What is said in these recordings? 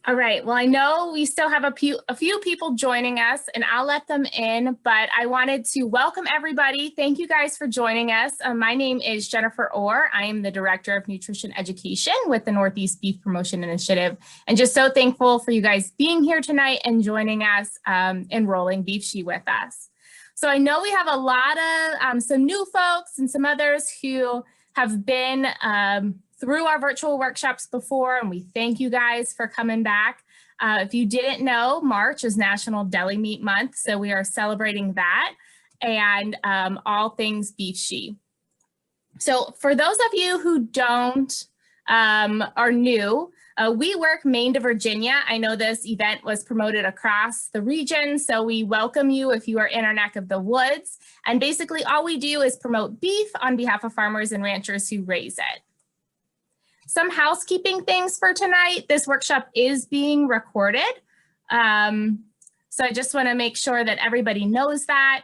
All right, well, I know we still have a few people joining us and I'll let them in, but I wanted to welcome everybody. Thank you guys for joining us. My name is Jennifer Orr. I am the Director of Nutrition Education with the Northeast Beef Promotion Initiative, and just so thankful for you guys being here tonight and joining us, enrolling Beefshi with us. So I know we have a lot of some new folks and some others who have been through our virtual workshops before, and we thank you guys for coming back. If you didn't know, March is National Deli Meat Month, so we are celebrating that and all things Beefshi. So for those of you who don't are new, we work Maine to Virginia. I know this event was promoted across the region, so we welcome you if you are in our neck of the woods. And basically all we do is promote beef on behalf of farmers and ranchers who raise it. Some housekeeping things for tonight. This workshop is being recorded. So I just want to make sure that everybody knows that.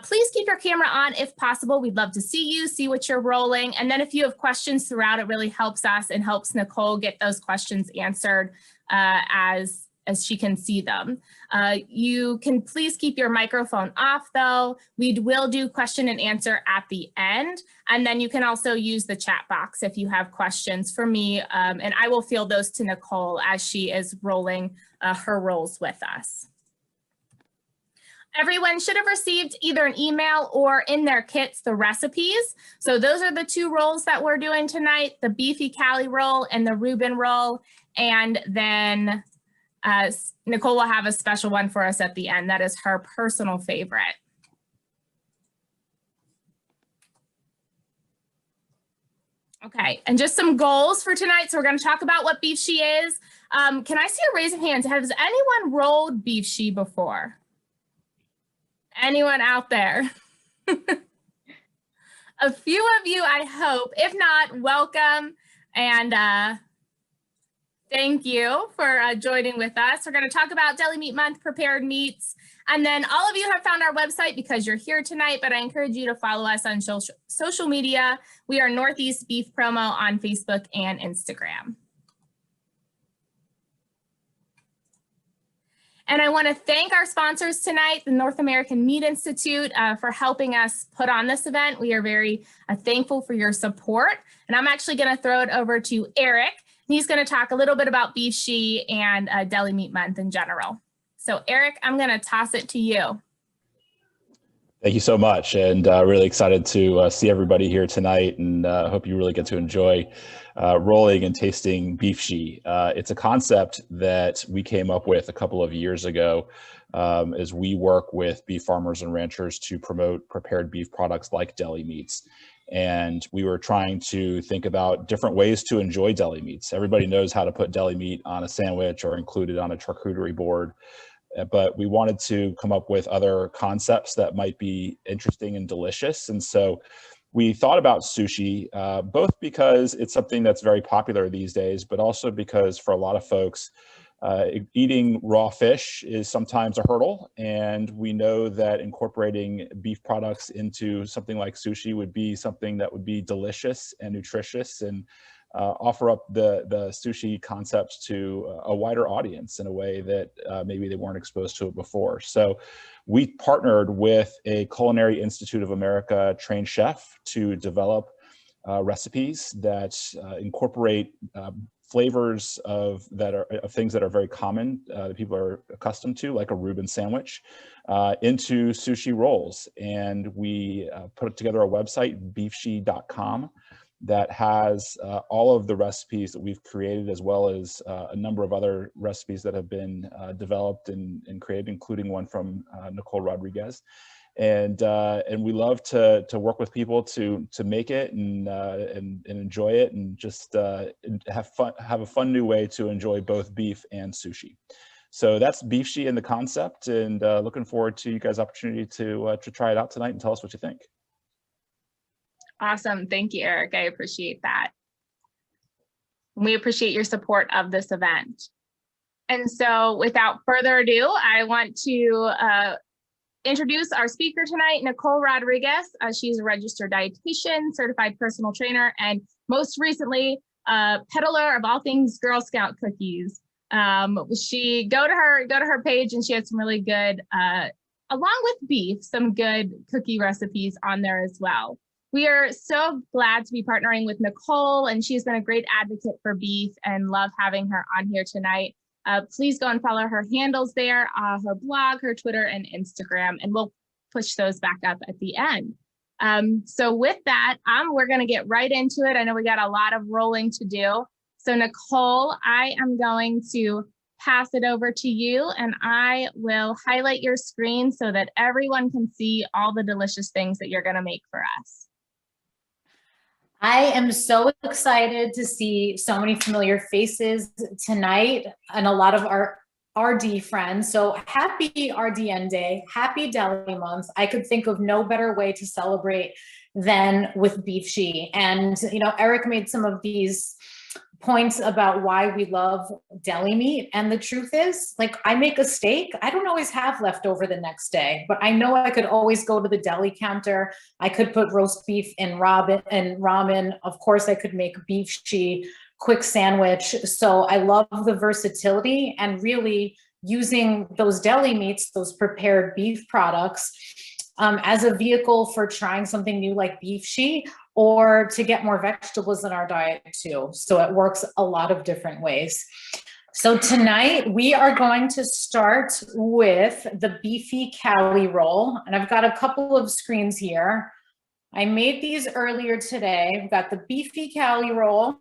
Please keep your camera on if possible. We'd love to see you, see what you're rolling. And then if you have questions throughout, it really helps us and helps Nicole get those questions answered as she can see them. You can please keep your microphone off though. We will do question and answer at the end. And then you can also use the chat box if you have questions for me. And I will field those to Nicole as she is rolling her rolls with us. Everyone should have received either an email or in their kits the recipes. So those are the two rolls that we're doing tonight, the beefy Cali roll and the Reuben roll. And then Nicole will have a special one for us at the end. That is her personal favorite. Okay, and just some goals for tonight. So we're going to talk about what Beefshi is. Can I see a raise of hands? Has anyone rolled Beefshi before? Anyone out there? A few of you, I hope. If not, welcome and thank you for joining with us. We're going to talk about Deli Meat Month, prepared meats, and then all of you have found our website because you're here tonight, but I encourage you to follow us on social media. We are Northeast Beef Promo on Facebook and Instagram. And I want to thank our sponsors tonight, the North American Meat Institute, for helping us put on this event. We are very thankful for your support. And I'm actually going to throw it over to Eric. He's going to talk a little bit about Beefshi and Deli Meat Month in general. So Eric, I'm going to toss it to you. Thank you so much, and really excited to see everybody here tonight, and hope you really get to enjoy rolling and tasting Beefshi. It's a concept that we came up with a couple of years ago as we work with beef farmers and ranchers to promote prepared beef products like deli meats. And we were trying to think about different ways to enjoy deli meats. Everybody knows how to put deli meat on a sandwich or include it on a charcuterie board. But we wanted to come up with other concepts that might be interesting and delicious. And so we thought about sushi, both because it's something that's very popular these days, but also because for a lot of folks, eating raw fish is sometimes a hurdle. And we know that incorporating beef products into something like sushi would be something that would be delicious and nutritious and offer up the sushi concepts to a wider audience in a way that maybe they weren't exposed to it before. So we partnered with a Culinary Institute of America trained chef to develop recipes that incorporate flavors of things that are very common that people are accustomed to, like a Reuben sandwich, into sushi rolls. And we put together a website, beefshi.com, that has all of the recipes that we've created, as well as a number of other recipes that have been developed and created, including one from Nicole Rodriguez. And we love to work with people to make it and enjoy it, and just have a fun new way to enjoy both beef and sushi. So that's Beefshi and the concept, and looking forward to you guys' opportunity to try it out tonight and tell us what you think. Awesome. Thank you, Eric. I appreciate that. We appreciate your support of this event. And so without further ado, I want to introduce our speaker tonight, Nicole Rodriguez. She's a registered dietitian, certified personal trainer, and most recently, peddler of all things Girl Scout cookies. She go to her page, and she has some really good, along with beef, some good cookie recipes on there as well. We are so glad to be partnering with Nicole, and she's been a great advocate for beef, and love having her on here tonight. Please go and follow her handles there, her blog, her Twitter, and Instagram, and we'll push those back up at the end. So with that, we're going to get right into it. I know we got a lot of rolling to do. So Nicole, I am going to pass it over to you, and I will highlight your screen so that everyone can see all the delicious things that you're going to make for us. I am so excited to see so many familiar faces tonight and a lot of our RD friends. So happy RDN Day, happy Deli Month. I could think of no better way to celebrate than with Beefshi. And, you know, Eric made some of these points about why we love deli meat. And the truth is, like, I make a steak, I don't always have leftover the next day, but I know I could always go to the deli counter. I could put roast beef in ramen. Of course, I could make Beefshi, quick sandwich. So I love the versatility and really using those deli meats, those prepared beef products, as a vehicle for trying something new like Beefshi, or to get more vegetables in our diet too. So it works a lot of different ways. So tonight we are going to start with the beefy Cali roll. And I've got a couple of screens here. I made these earlier today. We've got the beefy Cali roll,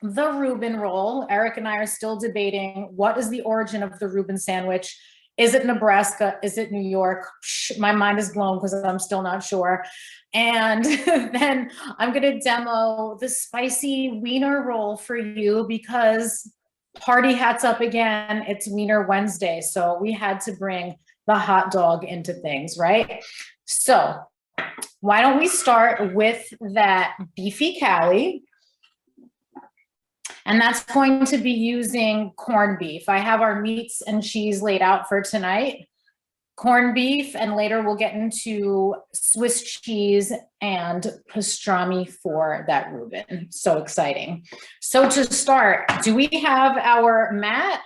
the Reuben roll. Eric and I are still debating what is the origin of the Reuben sandwich. Is it Nebraska? Is it New York? My mind is blown because I'm still not sure. And then I'm going to demo the spicy Wiener roll for you because party hats up again. It's Wiener Wednesday. So we had to bring the hot dog into things, right? So why don't we start with that beefy Cali? And that's going to be using corned beef. I have our meats and cheese laid out for tonight. Corned beef, and later we'll get into Swiss cheese and pastrami for that Reuben. So exciting. So to start, do we have our mat?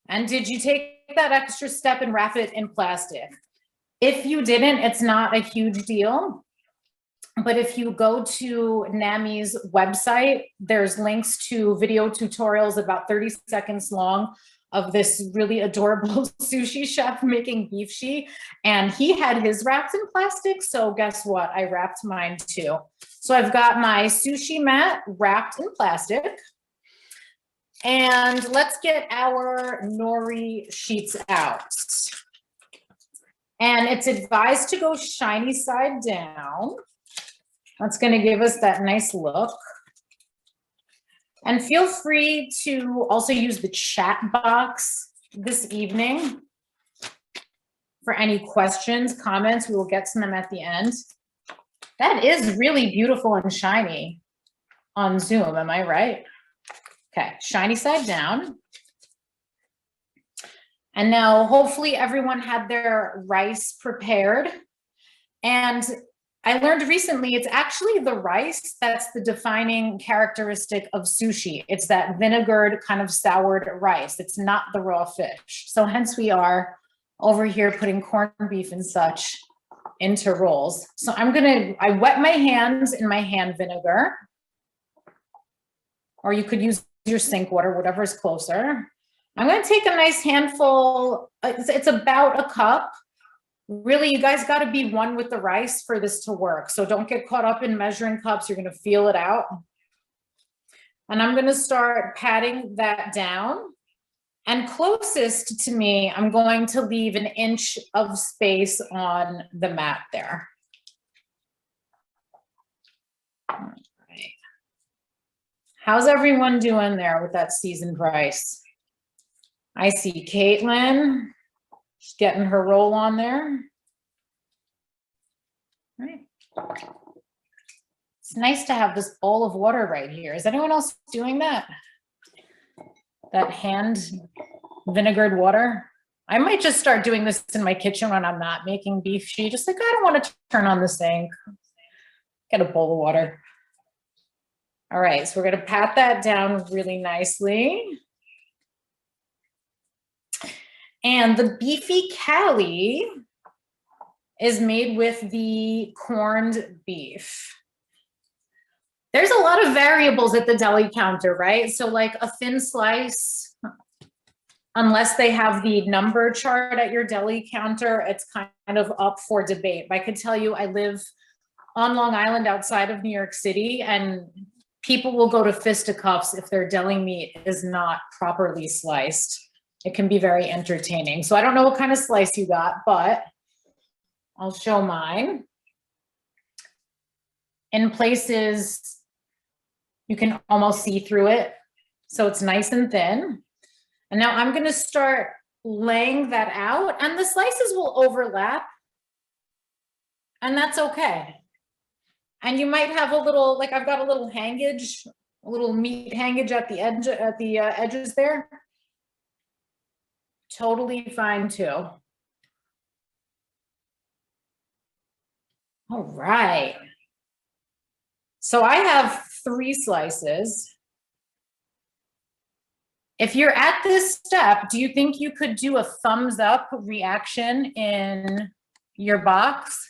And did you take that extra step and wrap it in plastic? If you didn't, it's not a huge deal. But if you go to NAMI's website, there's links to video tutorials about 30 seconds long of this really adorable sushi chef making Beefshi. And he had his wrapped in plastic. So guess what? I wrapped mine too. So I've got my sushi mat wrapped in plastic. And let's get our nori sheets out. And it's advised to go shiny side down. That's going to give us that nice look. And feel free to also use the chat box this evening for any questions, comments. We will get to them at the end. That is really beautiful and shiny on Zoom, am I right? Okay, shiny side down. And now hopefully everyone had their rice prepared. And I learned recently it's actually the rice that's the defining characteristic of sushi. It's that vinegared kind of soured rice. It's not the raw fish. So hence we are over here putting corned beef and such into rolls. So I wet my hands in my hand vinegar, or you could use your sink water, whatever is closer. I'm going to take a nice handful. It's about a cup. Really, you guys got to be one with the rice for this to work. So don't get caught up in measuring cups. You're going to feel it out. And I'm going to start patting that down. And closest to me, I'm going to leave an inch of space on the mat there. All right. How's everyone doing there with that seasoned rice? I see Caitlin. She's getting her roll on there. All right. It's nice to have this bowl of water right here. Is anyone else doing that? That hand vinegared water? I might just start doing this in my kitchen when I'm not making Beefshi. Just like, I don't want to turn on the sink. Get a bowl of water. All right, so we're going to pat that down really nicely. And the beefy Cali is made with the corned beef. There's a lot of variables at the deli counter, right? So like a thin slice, unless they have the number chart at your deli counter, it's kind of up for debate. I could tell you I live on Long Island outside of New York City, and people will go to fisticuffs if their deli meat is not properly sliced. It can be very entertaining. So I don't know what kind of slice you got, but I'll show mine. In places, you can almost see through it. So it's nice and thin. And now I'm gonna start laying that out, and the slices will overlap, and that's okay. And you might have a little, like I've got a little hangage, a little meat hangage at the edge, at the edges there. Totally fine too. All right. So I have 3 slices. If you're at this step, do you think you could do a thumbs up reaction in your box?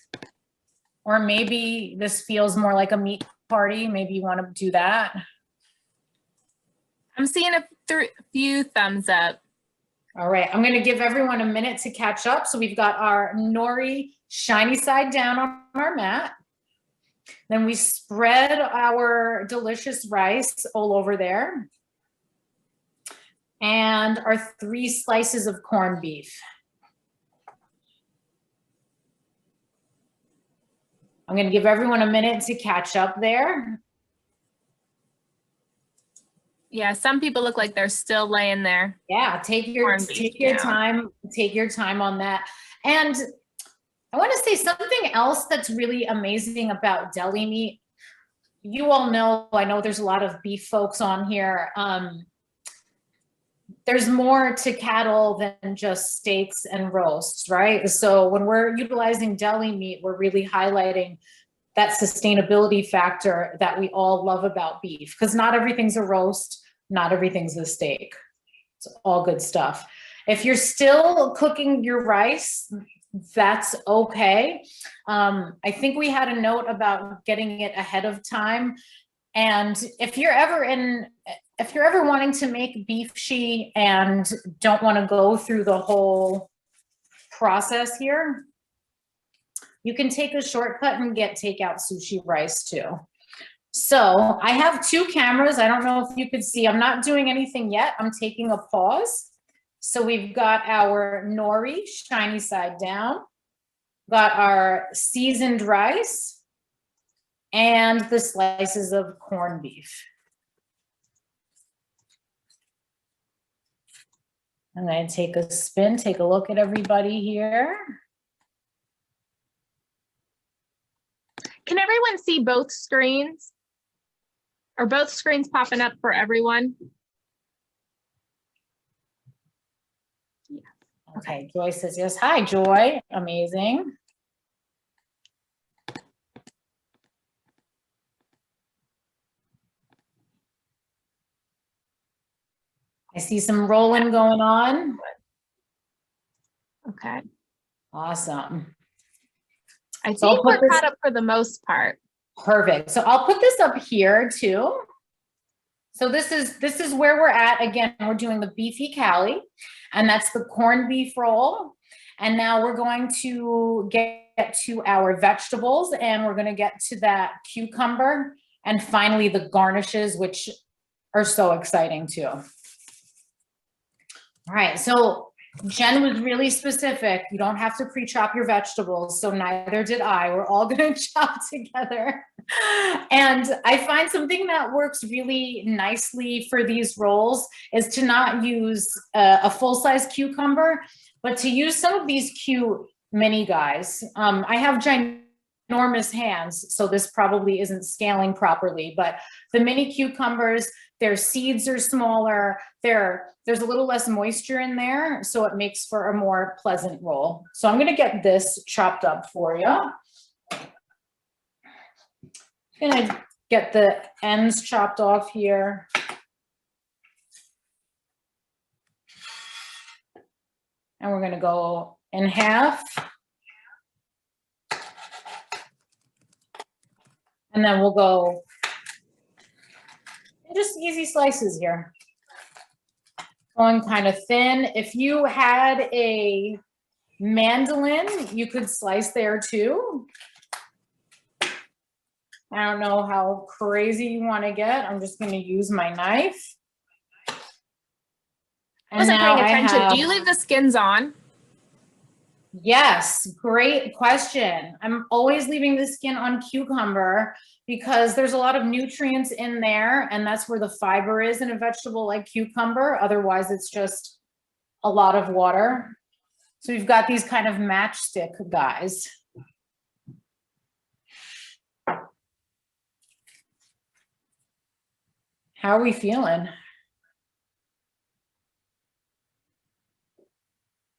Or maybe this feels more like a meat party. Maybe you want to do that. I'm seeing a few thumbs up. All right, I'm going to give everyone a minute to catch up. So we've got our nori shiny side down on our mat. Then we spread our delicious rice all over there. And our 3 slices of corned beef. I'm going to give everyone a minute to catch up there. Yeah, some people look like they're still laying there. Yeah, take your time on that. And I want to say something else that's really amazing about deli meat. You all know, I know there's a lot of beef folks on here. There's more to cattle than just steaks and roasts, right? So when we're utilizing deli meat, we're really highlighting that sustainability factor that we all love about beef, because not everything's a roast, not everything's a steak. It's all good stuff. If you're still cooking your rice, that's okay. I think we had a note about getting it ahead of time. And if you're ever wanting to make beefshi and don't want to go through the whole process here, you can take a shortcut and get takeout sushi rice too. So I have 2 cameras. I don't know if you could see, I'm not doing anything yet. I'm taking a pause. So we've got our nori shiny side down, got our seasoned rice, and the slices of corned beef. I'm going to take a spin, take a look at everybody here. Can everyone see both screens? Are both screens popping up for everyone? Yeah. Okay, Joy says yes. Hi, Joy. Amazing. I see some rolling going on. Okay. Awesome. I think we're caught up for the most part. Perfect. So I'll put this up here too. So this is where we're at. Again, we're doing the beefy Cali, and that's the corned beef roll. And now we're going to get to our vegetables, and we're going to get to that cucumber, and finally the garnishes, which are so exciting too. All right, so Jen was really specific. You don't have to pre-chop your vegetables, so neither did I. We're all going to chop together. And I find something that works really nicely for these rolls is to not use a full-size cucumber, but to use some of these cute mini guys. I have ginormous hands, so this probably isn't scaling properly, but the mini cucumbers, their seeds are smaller. There's a little less moisture in there, so it makes for a more pleasant roll. So I'm gonna get this chopped up for you. Gonna get the ends chopped off here. And we're gonna go in half. And then we'll go just easy slices here. Going kind of thin. If you had a mandolin, you could slice there too. I don't know how crazy you want to get. I'm just going to use my knife. I wasn't paying attention. Do you leave the skins on? Yes, great question. I'm always leaving the skin on cucumber because there's a lot of nutrients in there, and that's where the fiber is in a vegetable like cucumber. Otherwise, it's just a lot of water. So we've got these kind of matchstick guys. How are we feeling?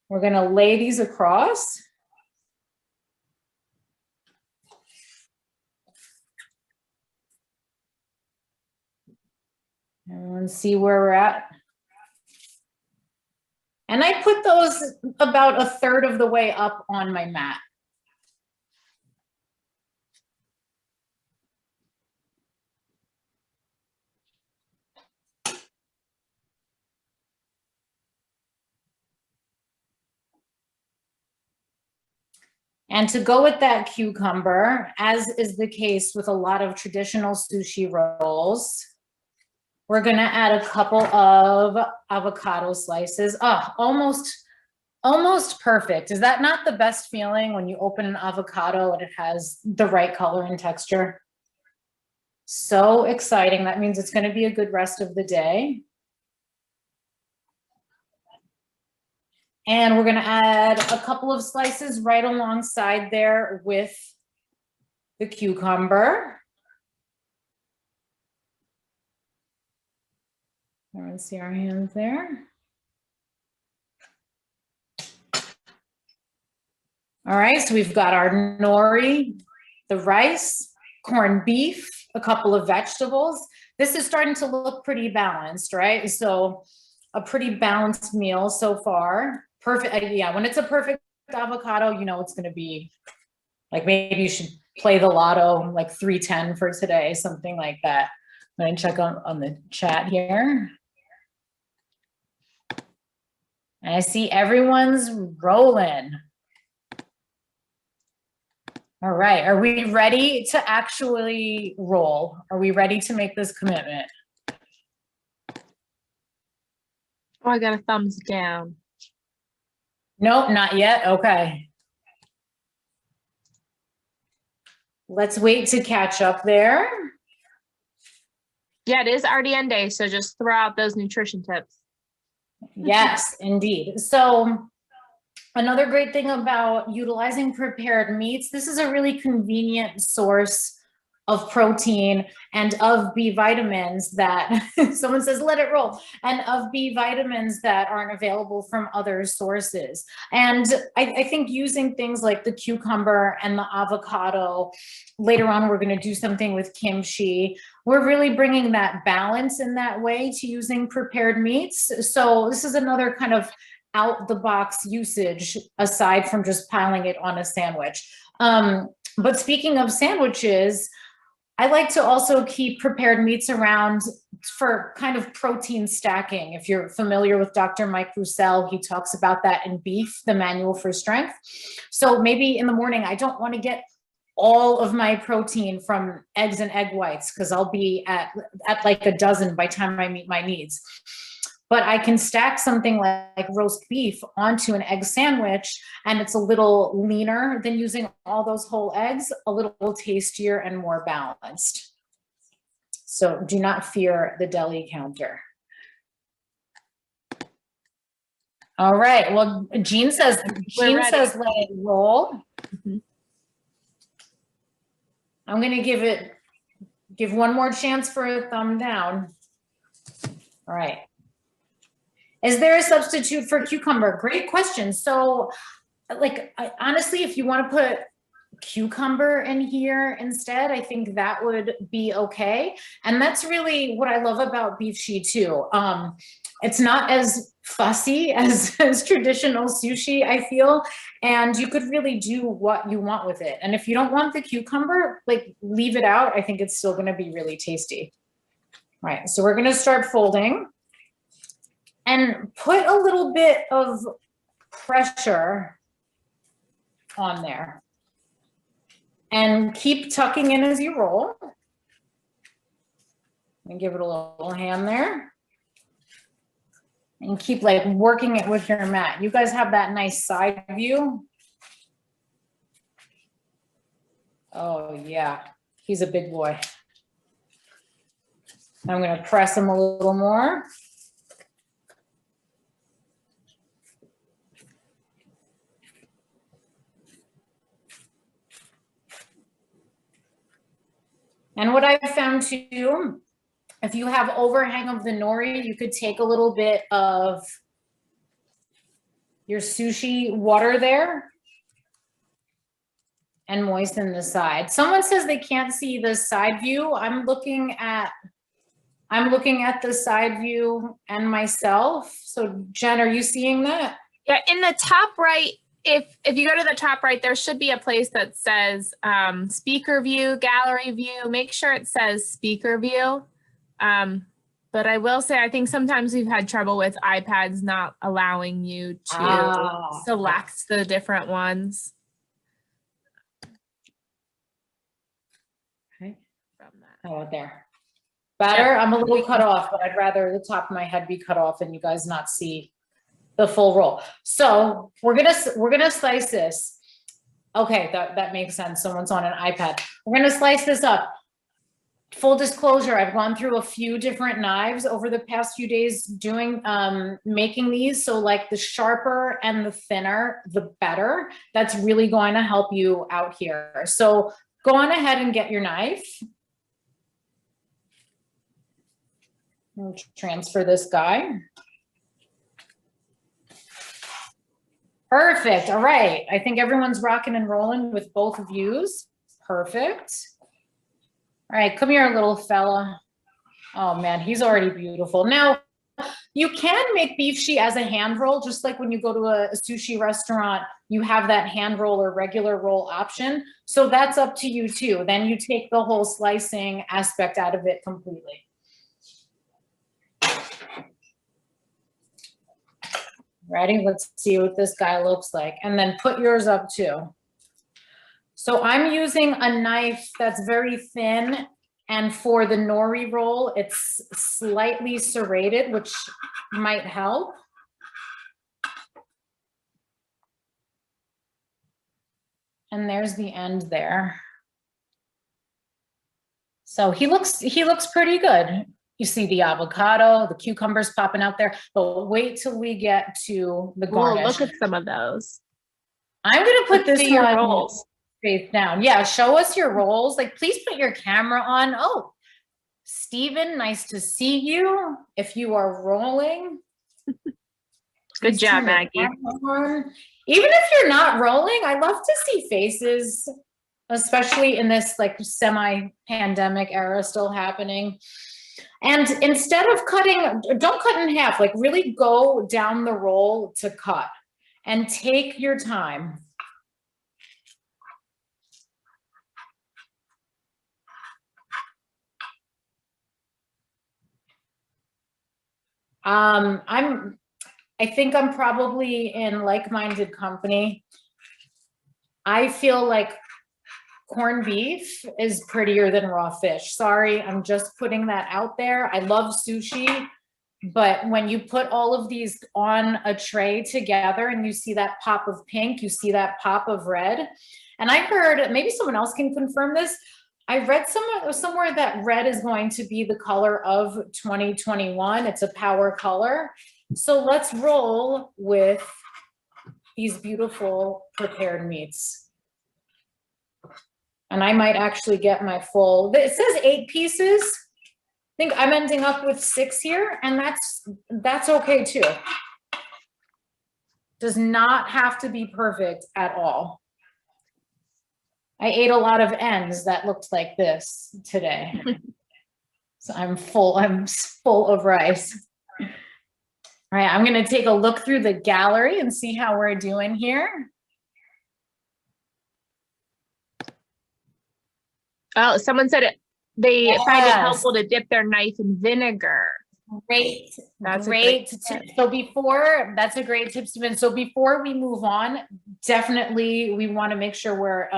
We're going to lay these across. And see where we're at. And I put those about 1/3 of the way up on my mat. And to go with that cucumber, as is the case with a lot of traditional sushi rolls, we're gonna add a couple of avocado slices. Oh, almost perfect. Is that not the best feeling when you open an avocado and it has the right color and texture? So exciting. That means it's gonna be a good rest of the day. And we're gonna add a couple of slices right alongside there with the cucumber. Everyone see our hands there? All right, so we've got our nori, the rice, corned beef, a couple of vegetables. This is starting to look pretty balanced, right? So a pretty balanced meal so far. Perfect, yeah, when it's a perfect avocado, you know it's gonna be, like maybe you should play the lotto, like 310 for today, something like that. I'm gonna check on the chat here. And I see everyone's rolling. All right, are we ready to actually roll? Are we ready to make this commitment? Oh, I got a thumbs down. Nope, not yet. Okay. Let's wait to catch up there. Yeah, it is RDN day, so just throw out those nutrition tips. Yes, indeed. So another great thing about utilizing prepared meats, this is a really convenient source of protein and of B vitamins that someone says, let it roll, and of B vitamins that aren't available from other sources. And I think using things like the cucumber and the avocado, later on, we're going to do something with kimchi. We're really bringing that balance in that way to using prepared meats. So this is another kind of out the box usage aside from just piling it on a sandwich. But speaking of sandwiches, I like to also keep prepared meats around for kind of protein stacking. If you're familiar with Dr. Mike Roussel, he talks about that in Beef, the Manual for Strength. So maybe in the morning, I don't want to get all of my protein from eggs and egg whites because I'll be at like a dozen by the time I meet my needs. But I can stack something like roast beef onto an egg sandwich, and it's a little leaner than using all those whole eggs, a little tastier and more balanced. So do not fear the deli counter. All right, well, Jean says let it roll. Mm-hmm. I'm gonna give one more chance for a thumb down. All right. Is there a substitute for cucumber? Great question. So like, honestly, if you want to put cucumber in here instead, I think that would be okay. And that's really what I love about Beefshi too. It's not as fussy as traditional sushi, I feel, and you could really do what you want with it. And if you don't want the cucumber, like leave it out. I think it's still gonna be really tasty. All right, so we're gonna start folding and put a little bit of pressure on there. And keep tucking in as you roll. And give it a little hand there. And keep like working it with your mat. You guys have that nice side view. Oh yeah, he's a big boy. I'm gonna press him a little more. And what I've found too, if you have overhang of the nori, you could take a little bit of your sushi water there and moisten the side. Someone says they can't see the side view. I'm looking at the side view and myself. So Jen, are you seeing that? Yeah, in the top right, if you go to the top right, there should be a place that says speaker view, gallery view. Make sure it says speaker view. But I will say, I think sometimes we've had trouble with iPads not allowing you to select the different ones. Okay. From that. Oh, there. Better. I'm a little cut off, but I'd rather the top of my head be cut off and you guys not see the full roll. So we're gonna slice this. Okay, that makes sense. Someone's on an iPad. We're gonna slice this up. Full disclosure, I've gone through a few different knives over the past few days doing making these. So like the sharper and the thinner, the better. That's really going to help you out here. So go on ahead and get your knife. We'll transfer this guy. Perfect. All right. I think everyone's rocking and rolling with both views. Perfect. All right, come here, little fella. Oh man, he's already beautiful. Now, you can make Beefshi as a hand roll, just like when you go to a sushi restaurant, you have that hand roll or regular roll option. So that's up to you too. Then you take the whole slicing aspect out of it completely. Ready? Let's see what this guy looks like. And then put yours up too. So I'm using a knife that's very thin, and for the nori roll, it's slightly serrated, which might help. And there's the end there. So he looks pretty good. You see the avocado, the cucumbers popping out there, but wait till we get to the garnish. Ooh, look at some of those. I'm gonna put this one rolls face down. Yeah, show us your rolls. Like, please put your camera on. Oh, Stephen, nice to see you. If you are rolling. Good job, Maggie. Even if you're not rolling, I love to see faces, especially in this like semi-pandemic era still happening. And instead of cutting, don't cut in half, like really go down the roll to cut and take your time. I think I'm probably in like-minded company. I feel like corned beef is prettier than raw fish. Sorry, I'm just putting that out there. I love sushi, but when you put all of these on a tray together and you see that pop of pink, you see that pop of red. And I heard, maybe someone else can confirm this, I read somewhere that red is going to be the color of 2021. It's a power color. So let's roll with these beautiful prepared meats. And I might actually get my full, it says 8 pieces. I think I'm ending up with 6 here, and that's okay too. Does not have to be perfect at all. I ate a lot of ends that looked like this today. So I'm full of rice. All right, I'm gonna take a look through the gallery and see how we're doing here. Oh, someone said they find it Yes. helpful to dip their knife in vinegar. Great, That's a great great tip. tip. So before, that's a great tip, Stephen. So before we move on, definitely we want to make sure we're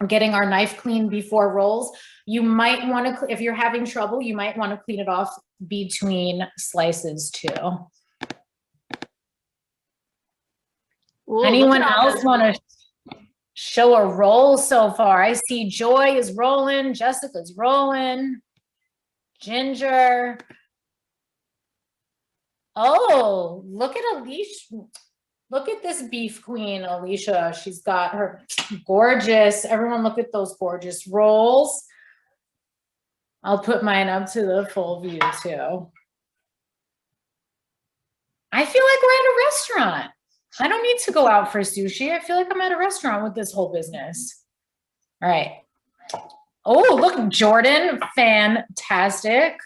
getting our knife clean before rolls. You might want to, if you're having trouble, you might want to clean it off between slices too. Ooh, Anyone look at all else those- want to show a roll so far? I see Joy is rolling, Jessica's rolling, Ginger. Oh, look at Alicia. Look at this beef queen, Alicia. She's got her gorgeous, everyone look at those gorgeous rolls. I'll put mine up to the full view too. I feel like we're at a restaurant. I don't need to go out for sushi. I feel like I'm at a restaurant with this whole business. All right. Oh, look, Jordan, fantastic.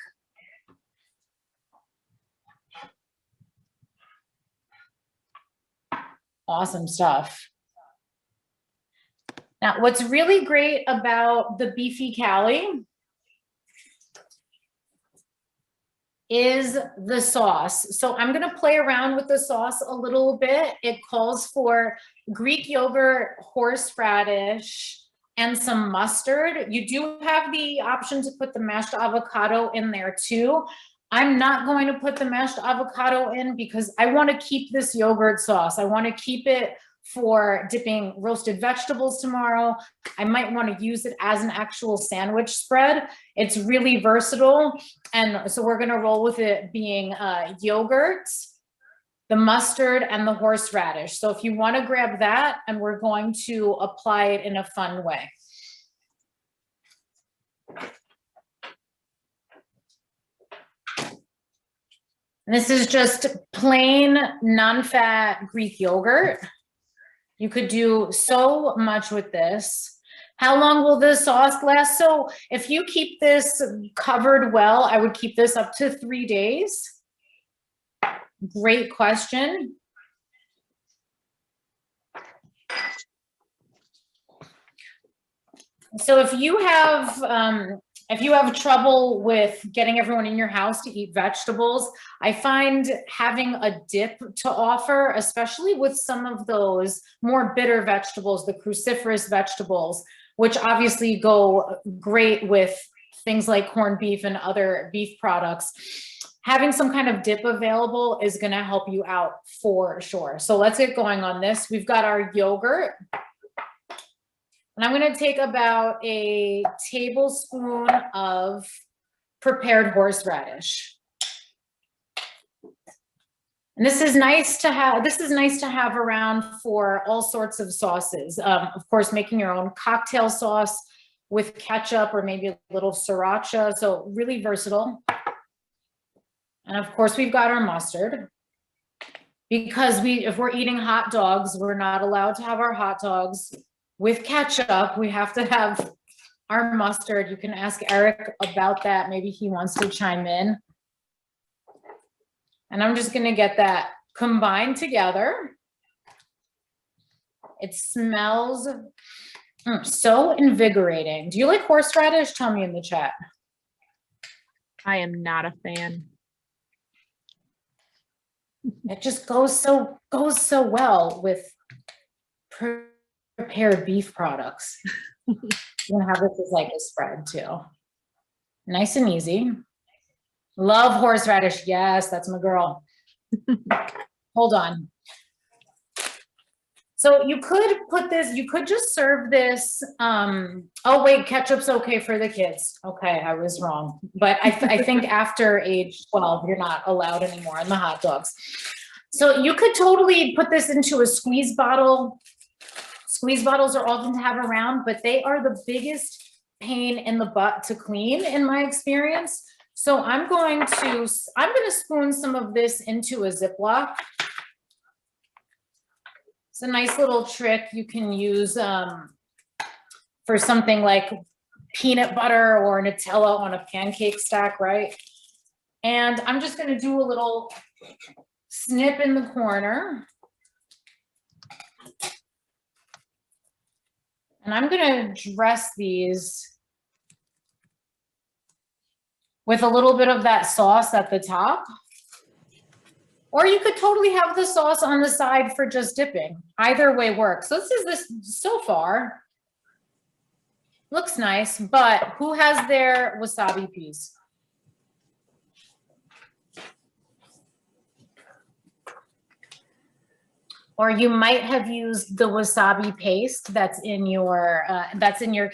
Awesome stuff. Now, what's really great about the beefy Cali is the sauce. So I'm gonna play around with the sauce a little bit. It calls for Greek yogurt, horseradish, and some mustard. You do have the option to put the mashed avocado in there too. I'm not going to put the mashed avocado in because I want to keep this yogurt sauce. I want to keep it for dipping roasted vegetables tomorrow. I might want to use it as an actual sandwich spread. It's really versatile. And so we're going to roll with it being yogurt, the mustard, and the horseradish. So if you want to grab that, and we're going to apply it in a fun way. And this is just plain non-fat Greek yogurt. You could do so much with this. How long will the sauce last? So if you keep this covered well, I would keep this up to 3 days. Great question. So if you have trouble with getting everyone in your house to eat vegetables, I find having a dip to offer, especially with some of those more bitter vegetables, the cruciferous vegetables, which obviously go great with things like corned beef and other beef products. Having some kind of dip available is going to help you out for sure. So let's get going on this. We've got our yogurt. And I'm going to take about a tablespoon of prepared horseradish. And this is nice to have around for all sorts of sauces. Of course, making your own cocktail sauce with ketchup or maybe a little sriracha. So really versatile. And of course, we've got our mustard. Because if we're eating hot dogs, we're not allowed to have our hot dogs with ketchup. We have to have our mustard. You can ask Eric about that. Maybe he wants to chime in. And I'm just gonna get that combined together. It smells so invigorating. Do you like horseradish? Tell me in the chat. I am not a fan. It just goes so well with prepared beef products. You can have this as like a spread too. Nice and easy. Love horseradish. Yes, that's my girl. Hold on. So you could put this, you could just serve this. Oh wait, ketchup's okay for the kids. Okay, I was wrong. But I think after age 12, you're not allowed anymore in the hot dogs. So you could totally put this into a squeeze bottle. Squeeze bottles are often to have around, but they are the biggest pain in the butt to clean in my experience. So I'm going to spoon some of this into a Ziploc. It's a nice little trick. You can use for something like peanut butter or Nutella on a pancake stack, right? And I'm just gonna do a little snip in the corner. And I'm gonna dress these with a little bit of that sauce at the top. Or you could totally have the sauce on the side for just dipping. Either way works. So this so far. Looks nice, but who has their wasabi peas? Or you might have used the wasabi paste that's in your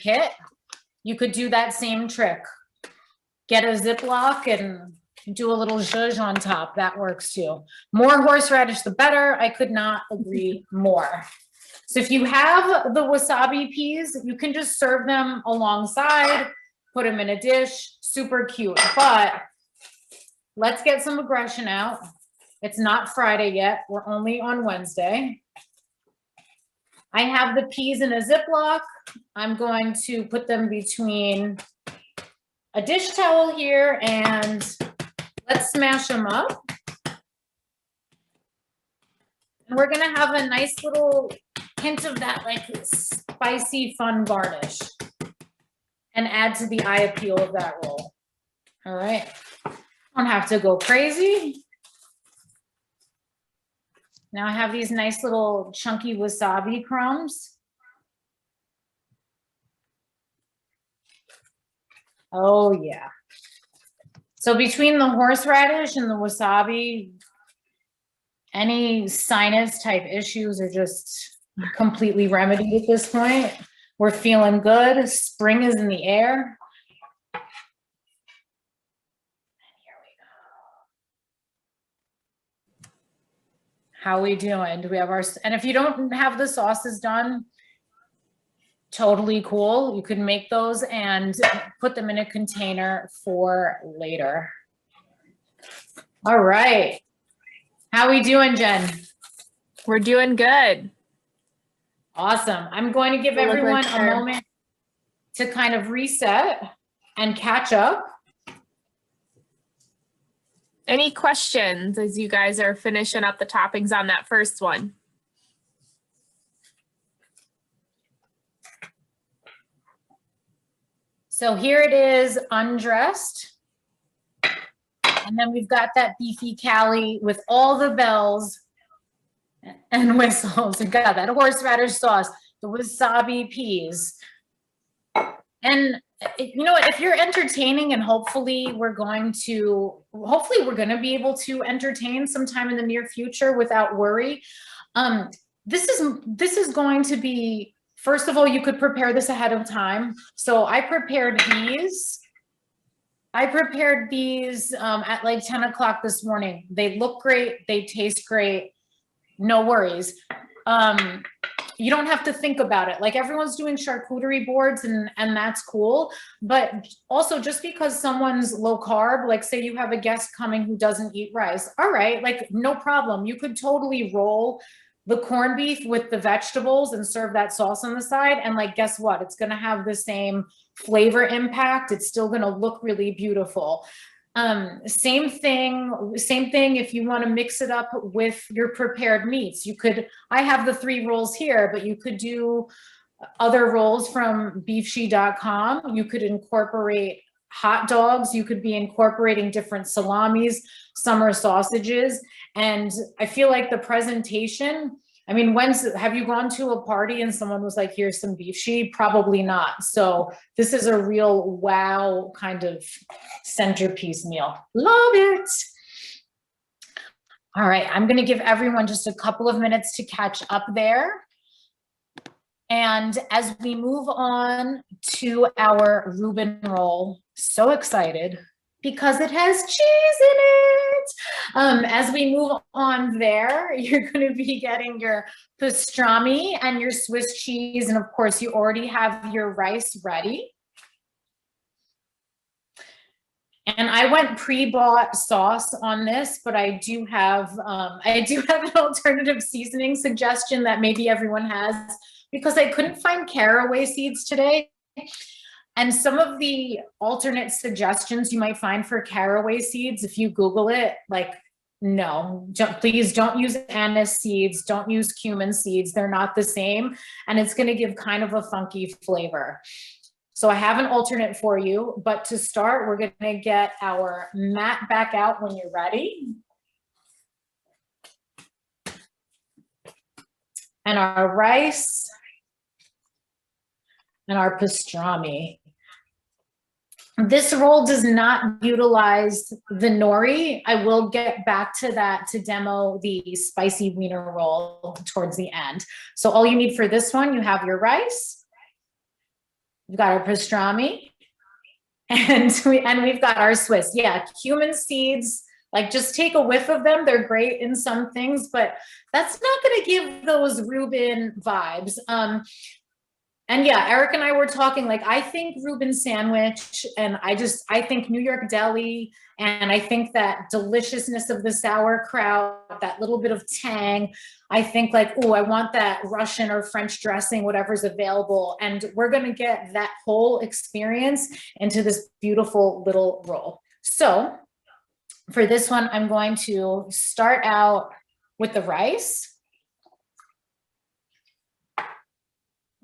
kit. You could do that same trick. Get a Ziploc and do a little zhuzh on top. That works too. More horseradish, the better. I could not agree more. So if you have the wasabi peas, you can just serve them alongside, put them in a dish, super cute. But let's get some aggression out. It's not Friday yet. We're only on Wednesday. I have the peas in a Ziploc. I'm going to put them between a dish towel here and let's smash them up. And we're gonna have a nice little hint of that like spicy fun garnish and add to the eye appeal of that roll. All right, don't have to go crazy. Now I have these nice little chunky wasabi crumbs. Oh yeah. So between the horseradish and the wasabi, any sinus type issues are just completely remedied at this point. We're feeling good. Spring is in the air. And here we go. How we doing? Do we have our, and if you don't have the sauces done, totally cool. You can make those and put them in a container for later. All right. How we doing, Jen? We're doing good. Awesome. I'm going to give everyone a moment to kind of reset and catch up. Any questions as you guys are finishing up the toppings on that first one? So here it is undressed. And then we've got that beefy Cali with all the bells and whistles. We've got that horseradish sauce, the wasabi peas. And you know what, if you're entertaining, and hopefully we're going to be able to entertain sometime in the near future without worry. This is going to be, first of all, you could prepare this ahead of time. So I prepared these. At like 10 o'clock this morning. They look great. They taste great. No worries. You don't have to think about it. Like everyone's doing charcuterie boards and that's cool. But also just because someone's low carb, like say you have a guest coming who doesn't eat rice. All right, like no problem. You could totally roll the corned beef with the vegetables and serve that sauce on the side. And like, guess what? It's going to have the same flavor impact. It's still going to look really beautiful. Same thing if you want to mix it up with your prepared meats. You could, I have the 3 rolls here, but you could do other rolls from beefshi.com. You could incorporate hot dogs. You could be incorporating different salamis, summer sausages. And I feel like the presentation, I mean, have you gone to a party and someone was like, here's some beefshi? Probably not. So this is a real wow kind of centerpiece meal. Love it. All right, I'm gonna give everyone just a couple of minutes to catch up there. And as we move on to our Reuben roll, so excited because it has cheese in it. As we move on there, you're going to be getting your pastrami and your Swiss cheese. And of course, you already have your rice ready. And I went pre-bought sauce on this, but I do have an alternative seasoning suggestion that maybe everyone has. because I couldn't find caraway seeds today. And some of the alternate suggestions you might find for caraway seeds, if you Google it, like, no, please don't use anise seeds, don't use cumin seeds. They're not the same. And it's going to give kind of a funky flavor. So I have an alternate for you, but to start, we're going to get our mat back out when you're ready. And our rice and our pastrami. This roll does not utilize the nori. I will get back to that to demo the spicy wiener roll towards the end. So all you need for this one, you have your rice, you've got our pastrami, and we've got our Swiss. Yeah, cumin seeds, like just take a whiff of them. They're great in some things, but that's not gonna give those Reuben vibes. And yeah, Eric and I were talking, like, I think Reuben sandwich, and I think New York deli, and I think that deliciousness of the sauerkraut, that little bit of tang. I think like, oh, I want that Russian or French dressing, whatever's available. And we're going to get that whole experience into this beautiful little roll. So for this one, I'm going to start out with the rice.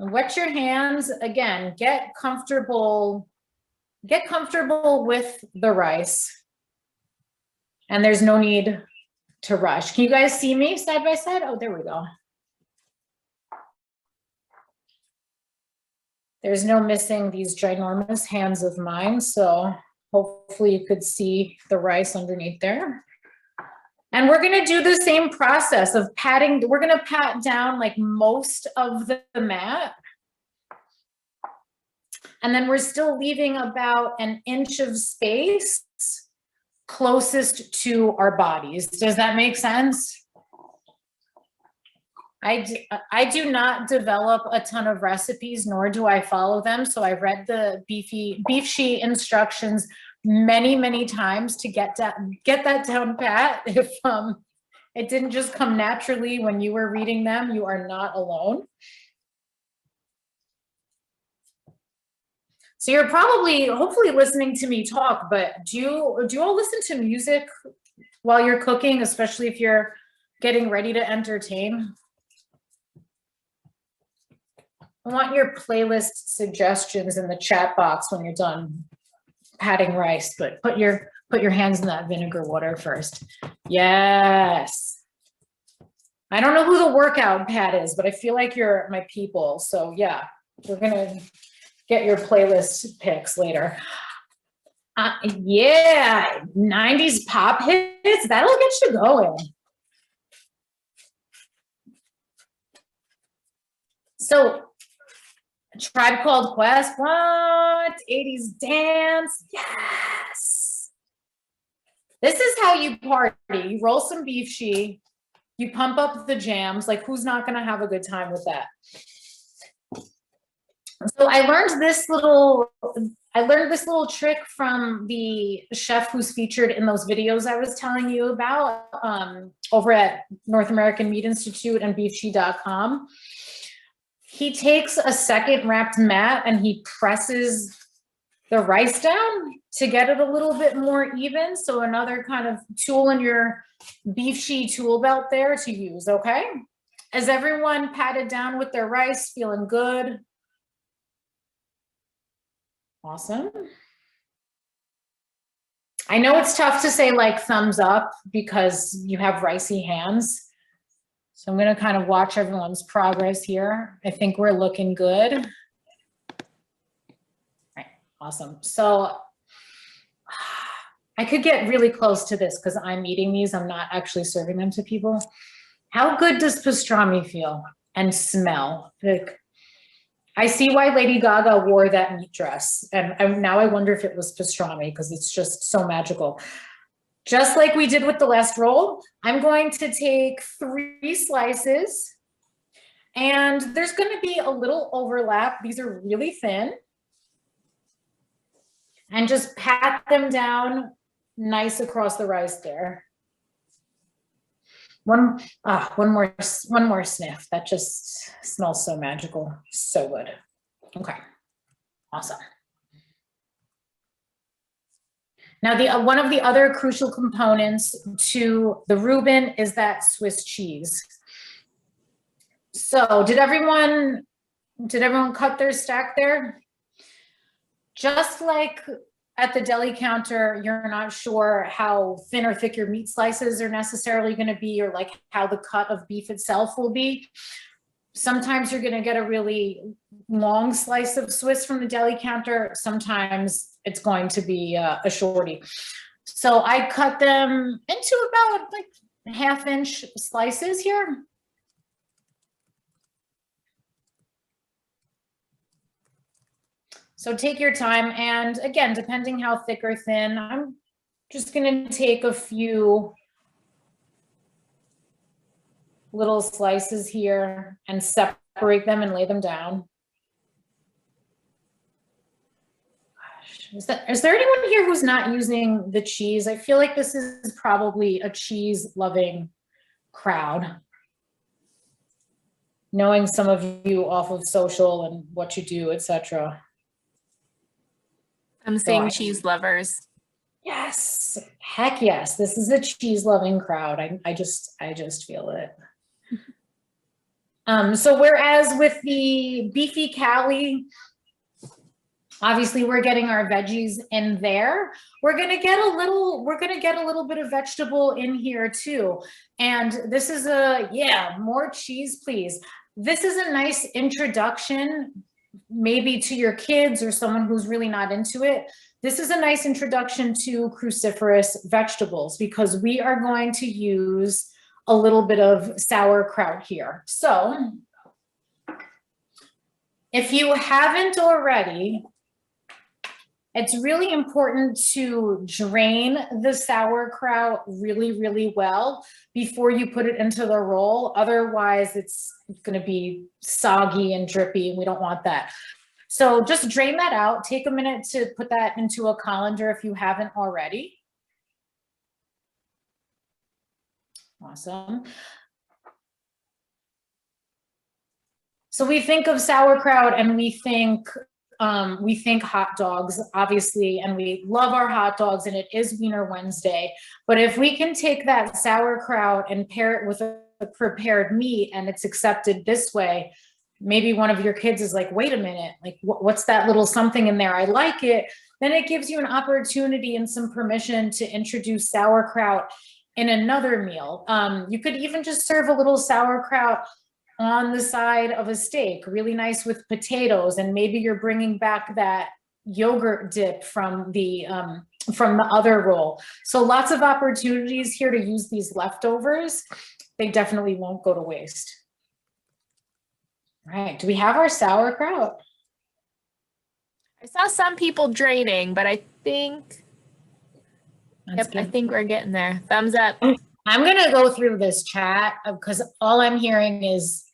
Wet your hands. Again, get comfortable with the rice. And there's no need to rush. Can you guys see me side by side? Oh, there we go. There's no missing these ginormous hands of mine. So hopefully you could see the rice underneath there. And we're going to do the same process of patting. We're going to pat down like most of the mat. And then we're still leaving about an inch of space closest to our bodies. Does that make sense? I do not develop a ton of recipes, nor do I follow them. So I read the Beefshi instructions many, many times to get that down pat. If it didn't just come naturally when you were reading them, you are not alone. So you're probably, hopefully listening to me talk, but do you all listen to music while you're cooking, especially if you're getting ready to entertain? I want your playlist suggestions in the chat box when you're done patting rice, but put your hands in that vinegar water first. Yes. I don't know who the workout pad is, but I feel like you're my people. So yeah, we're gonna get your playlist picks later. Yeah, 90s pop hits, that'll get you going. So, Tribe Called Quest, what? 80s dance, yes. This is how you party. You roll some Beefshi, you pump up the jams. Like, who's not gonna have a good time with that? So I learned this little trick from the chef who's featured in those videos I was telling you about over at North American Meat Institute and beefshi.com. He takes a second wrapped mat and he presses the rice down to get it a little bit more even. So another kind of tool in your Beefshi tool belt there to use, okay? As everyone patted down with their rice, feeling good. Awesome. I know it's tough to say like thumbs up because you have ricey hands. So I'm going to kind of watch everyone's progress here. I think we're looking good. All right, awesome. So I could get really close to this because I'm eating these. I'm not actually serving them to people. How good does pastrami feel and smell? Like, I see why Lady Gaga wore that meat dress. And now I wonder if it was pastrami because it's just so magical. Just like we did with the last roll, I'm going to take 3 slices and there's going to be a little overlap. These are really thin. And just pat them down nice across the rice there. one more sniff. That just smells so magical. So good. Okay, awesome. Now, one of the other crucial components to the Reuben is that Swiss cheese. So did everyone cut their stack there? Just like at the deli counter, you're not sure how thin or thick your meat slices are necessarily going to be, or like how the cut of beef itself will be. Sometimes you're going to get a really long slice of Swiss from the deli counter. Sometimes it's going to be a shorty. So I cut them into about like 1/2-inch slices here. So take your time, and again, depending how thick or thin, I'm just going to take a few little slices here and separate them and lay them down. Gosh, is there anyone here who's not using the cheese? I feel like this is probably a cheese-loving crowd. Knowing some of you off of social and what you do, etc. I'm seeing cheese lovers. Yes, heck yes. This is a cheese-loving crowd. I just feel it. So whereas with the beefy Cali, obviously we're getting our veggies in there. We're gonna get a little bit of vegetable in here too. And this is more cheese, please. This is a nice introduction, maybe to your kids or someone who's really not into it. This is a nice introduction to cruciferous vegetables because we are going to use a little bit of sauerkraut here. So if you haven't already, it's really important to drain the sauerkraut really, really well before you put it into the roll. Otherwise, it's going to be soggy and drippy, and we don't want that. So just drain that out. Take a minute to put that into a colander if you haven't already. Awesome. So we think of sauerkraut and we think hot dogs, obviously, and we love our hot dogs, and it is Wiener Wednesday. But if we can take that sauerkraut and pair it with a prepared meat and it's accepted this way, maybe one of your kids is like, wait a minute, like what's that little something in there? I like it. Then it gives you an opportunity and some permission to introduce sauerkraut in another meal. You could even just serve a little sauerkraut on the side of a steak, really nice with potatoes, and maybe you're bringing back that yogurt dip from the other roll. So lots of opportunities here to use these leftovers. They definitely won't go to waste. All right, do we have our sauerkraut? I saw some people draining, but I think, I think we're getting there. Thumbs up. I'm gonna go through this chat because all I'm hearing is,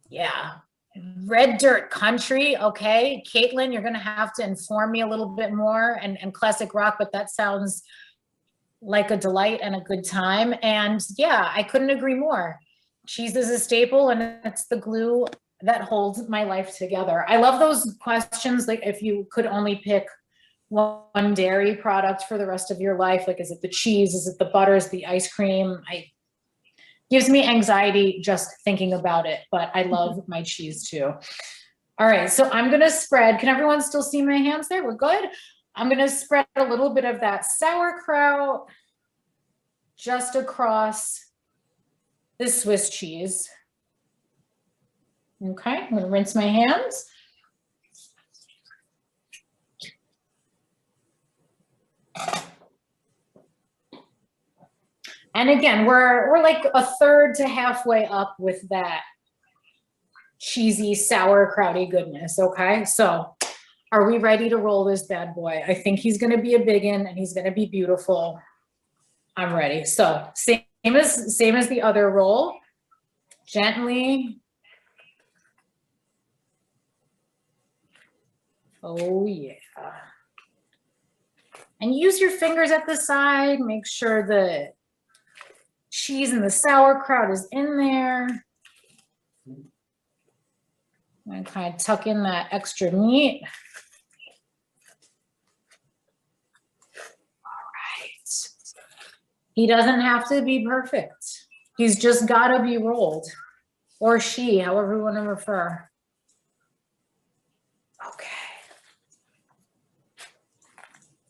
yeah, red dirt country. Okay, Caitlin, you're gonna have to inform me a little bit more, and classic rock, but that sounds like a delight and a good time. And yeah, I couldn't agree more. Cheese is a staple, and it's the glue that holds my life together. I love those questions, like if you could only pick one dairy product for the rest of your life, like is it the cheese, is it the butter, is it the ice cream? Gives me anxiety just thinking about it, but I love my cheese too. All right, so I'm gonna spread, can everyone still see my hands there? We're good. I'm gonna spread a little bit of that sauerkraut just across the Swiss cheese. Okay, I'm gonna rinse my hands. And again, we're like a third to halfway up with that cheesy, sauerkrauty goodness, okay? So are we ready to roll this bad boy? I think he's gonna be a biggin and he's gonna be beautiful. I'm ready. So same as the other roll. Gently. Oh yeah. And use your fingers at the side, make sure the cheese and the sauerkraut is in there. I'm gonna kind of tuck in that extra meat. All right. He doesn't have to be perfect. He's just gotta be rolled. Or she, however you want to refer. Okay.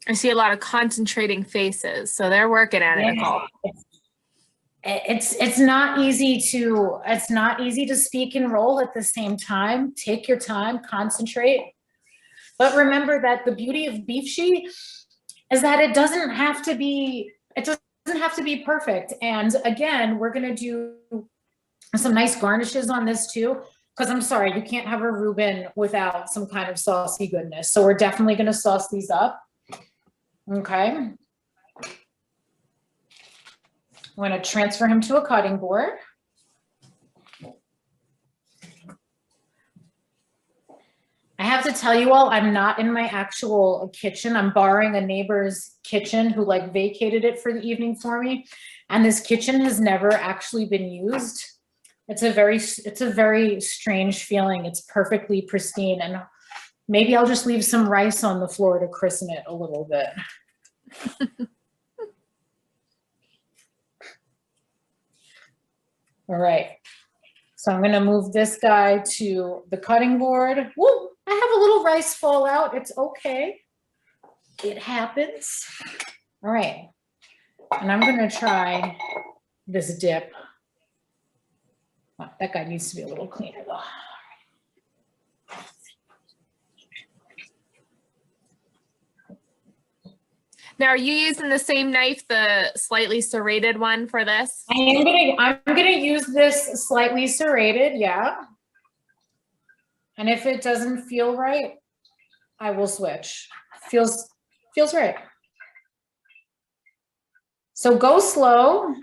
I see a lot of concentrating faces, so they're working at it, Nicole. It's not easy to speak and roll at the same time. Take your time, concentrate. But remember that the beauty of Beefshi is that it doesn't have to be perfect. And again, we're gonna do some nice garnishes on this too, because I'm sorry, you can't have a Reuben without some kind of saucy goodness. So we're definitely gonna sauce these up. Okay. I'm gonna transfer him to a cutting board. I have to tell you all, I'm not in my actual kitchen. I'm borrowing a neighbor's kitchen who like vacated it for the evening for me. And this kitchen has never actually been used. It's a very strange feeling. It's perfectly pristine. And maybe I'll just leave some rice on the floor to christen it a little bit. All right. So I'm gonna move this guy to the cutting board. Woo, I have a little rice fall out. It's okay. It happens. All right. And I'm gonna try this dip. Oh, that guy needs to be a little cleaner though. Now, are you using the same knife, the slightly serrated one for this? I'm gonna use this slightly serrated, yeah. And if it doesn't feel right, I will switch. Feels right. So go slow.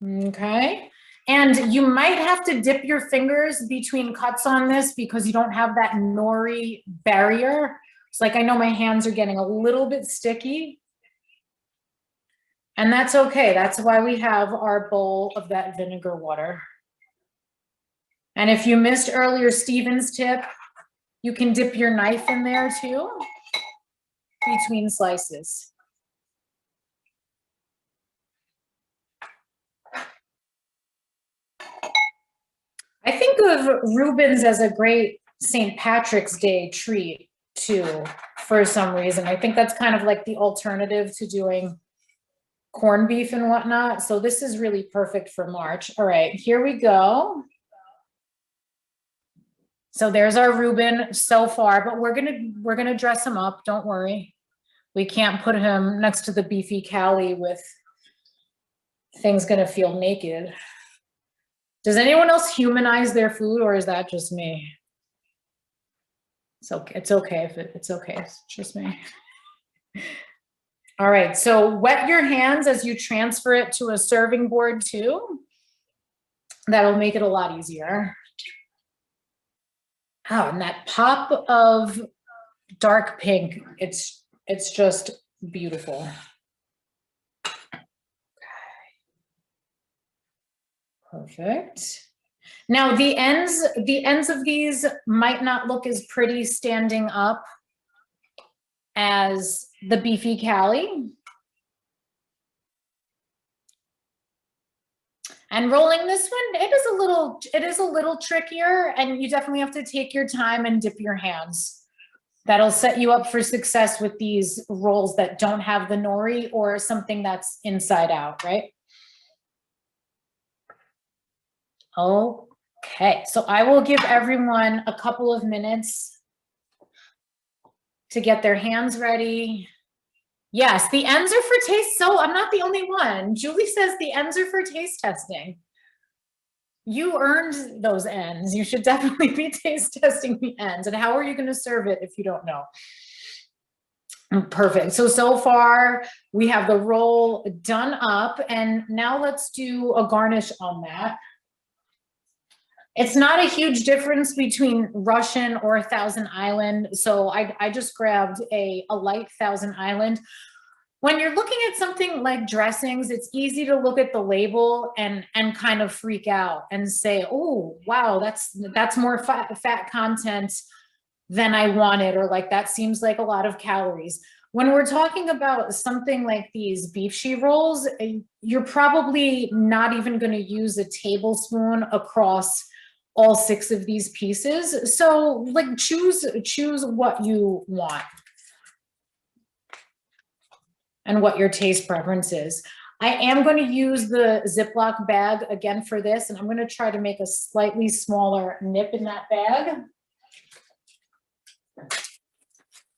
Okay. And you might have to dip your fingers between cuts on this because you don't have that nori barrier. It's like, I know my hands are getting a little bit sticky. And that's okay. That's why we have our bowl of that vinegar water. And if you missed earlier Stephen's tip, you can dip your knife in there too, between slices. I think of Reubens as a great St. Patrick's Day treat too, for some reason. I think that's kind of like the alternative to doing corned beef and whatnot. So this is really perfect for March. All right, here we go. So there's our Reuben so far, but we're gonna dress him up. Don't worry. We can't put him next to the beefy Cali with things gonna feel naked. Does anyone else humanize their food, or is that just me? It's okay. It's okay if it's okay. It's just me. All right. So wet your hands as you transfer it to a serving board too. That'll make it a lot easier. Oh, and that pop of dark pink. It's just beautiful. Perfect. Now the ends of these might not look as pretty standing up as the beefy Cali. And rolling this one, it is a little trickier, and you definitely have to take your time and dip your hands. That'll set you up for success with these rolls that don't have the nori or something that's inside out, right? Okay, so I will give everyone a couple of minutes to get their hands ready. Yes, the ends are for taste. So I'm not the only one. Julie says the ends are for taste testing. You earned those ends. You should definitely be taste testing the ends. And how are you going to serve it if you don't know? Perfect. So far we have the roll done up, and now let's do a garnish on that. It's not a huge difference between Russian or Thousand Island. So I just grabbed a light Thousand Island. When you're looking at something like dressings, it's easy to look at the label and kind of freak out and say, oh, wow, that's more fat content than I wanted, or like that seems like a lot of calories. When we're talking about something like these Beefshi rolls, you're probably not even going to use a tablespoon across all 6 of these pieces. So like choose what you want and what your taste preference is. I am going to use the Ziploc bag again for this, and I'm going to try to make a slightly smaller nip in that bag.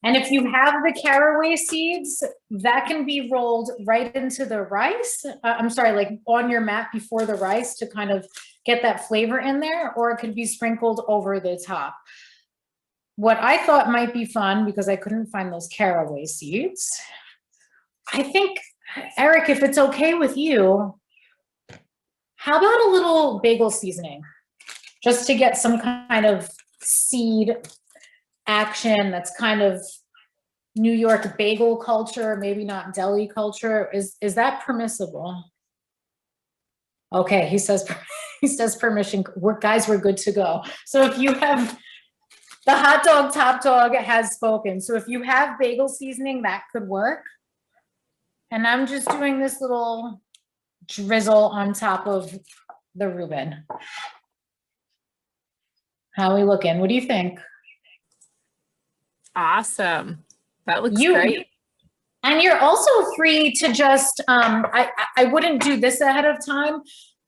And if you have the caraway seeds, that can be rolled right into the rice. I'm sorry, like on your mat before the rice to kind of get that flavor in there, or it could be sprinkled over the top. What I thought might be fun, because I couldn't find those caraway seeds, I think, Eric, if it's okay with you, how about a little bagel seasoning? Just to get some kind of seed action that's kind of New York bagel culture, maybe not deli culture. Is that permissible? Okay, he says permission. Guys, we're good to go. So if you have, the hot dog top dog has spoken. So if you have bagel seasoning, that could work. And I'm just doing this little drizzle on top of the Reuben. How are we looking? What do you think? Awesome. That looks great. And you're also free to just, I wouldn't do this ahead of time,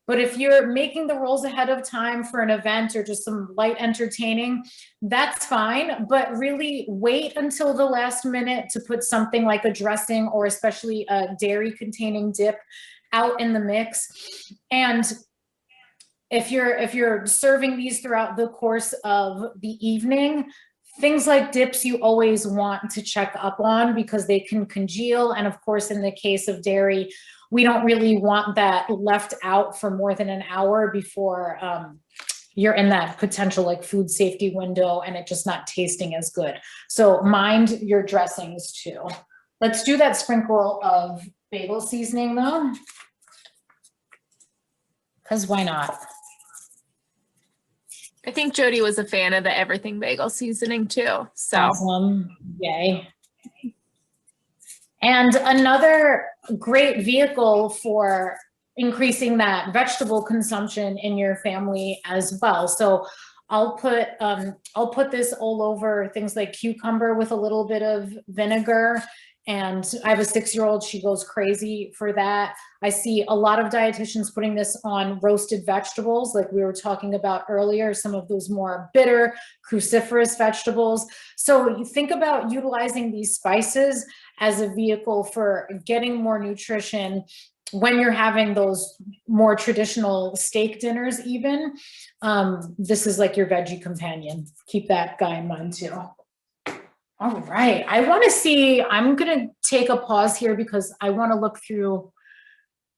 but if you're making the rolls ahead of time for an event or just some light entertaining, that's fine. But really wait until the last minute to put something like a dressing or especially a dairy containing dip out in the mix. And if you're serving these throughout the course of the evening, things like dips you always want to check up on because they can congeal. And of course, in the case of dairy, we don't really want that left out for more than an hour before you're in that potential like food safety window and it just not tasting as good. So mind your dressings too. Let's do that sprinkle of bagel seasoning though, because why not? I think Jody was a fan of the everything bagel seasoning too. So awesome. Yay. And another great vehicle for increasing that vegetable consumption in your family as well. So I'll put this all over things like cucumber with a little bit of vinegar. And I have a 6-year-old, she goes crazy for that. I see a lot of dietitians putting this on roasted vegetables, like we were talking about earlier, some of those more bitter, cruciferous vegetables. So you think about utilizing these spices as a vehicle for getting more nutrition when you're having those more traditional steak dinners even. This is like your veggie companion. Keep that guy in mind too. All right, I want to see, I'm going to take a pause here because I want to look through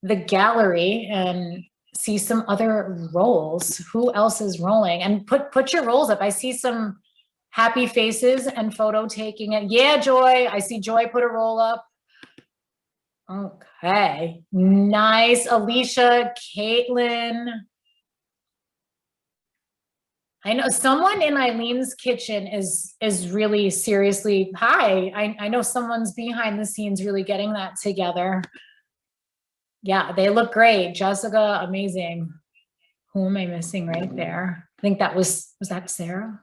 the gallery and see some other rolls. Who else is rolling? And put your rolls up. I see some happy faces and photo taking it. Yeah, Joy, I see Joy put a roll up. Okay, nice. Alicia, Caitlin. I know someone in Eileen's kitchen is really seriously, hi, I know someone's behind the scenes really getting that together. Yeah, they look great. Jessica, amazing. Who am I missing right there? I think that was that Sarah?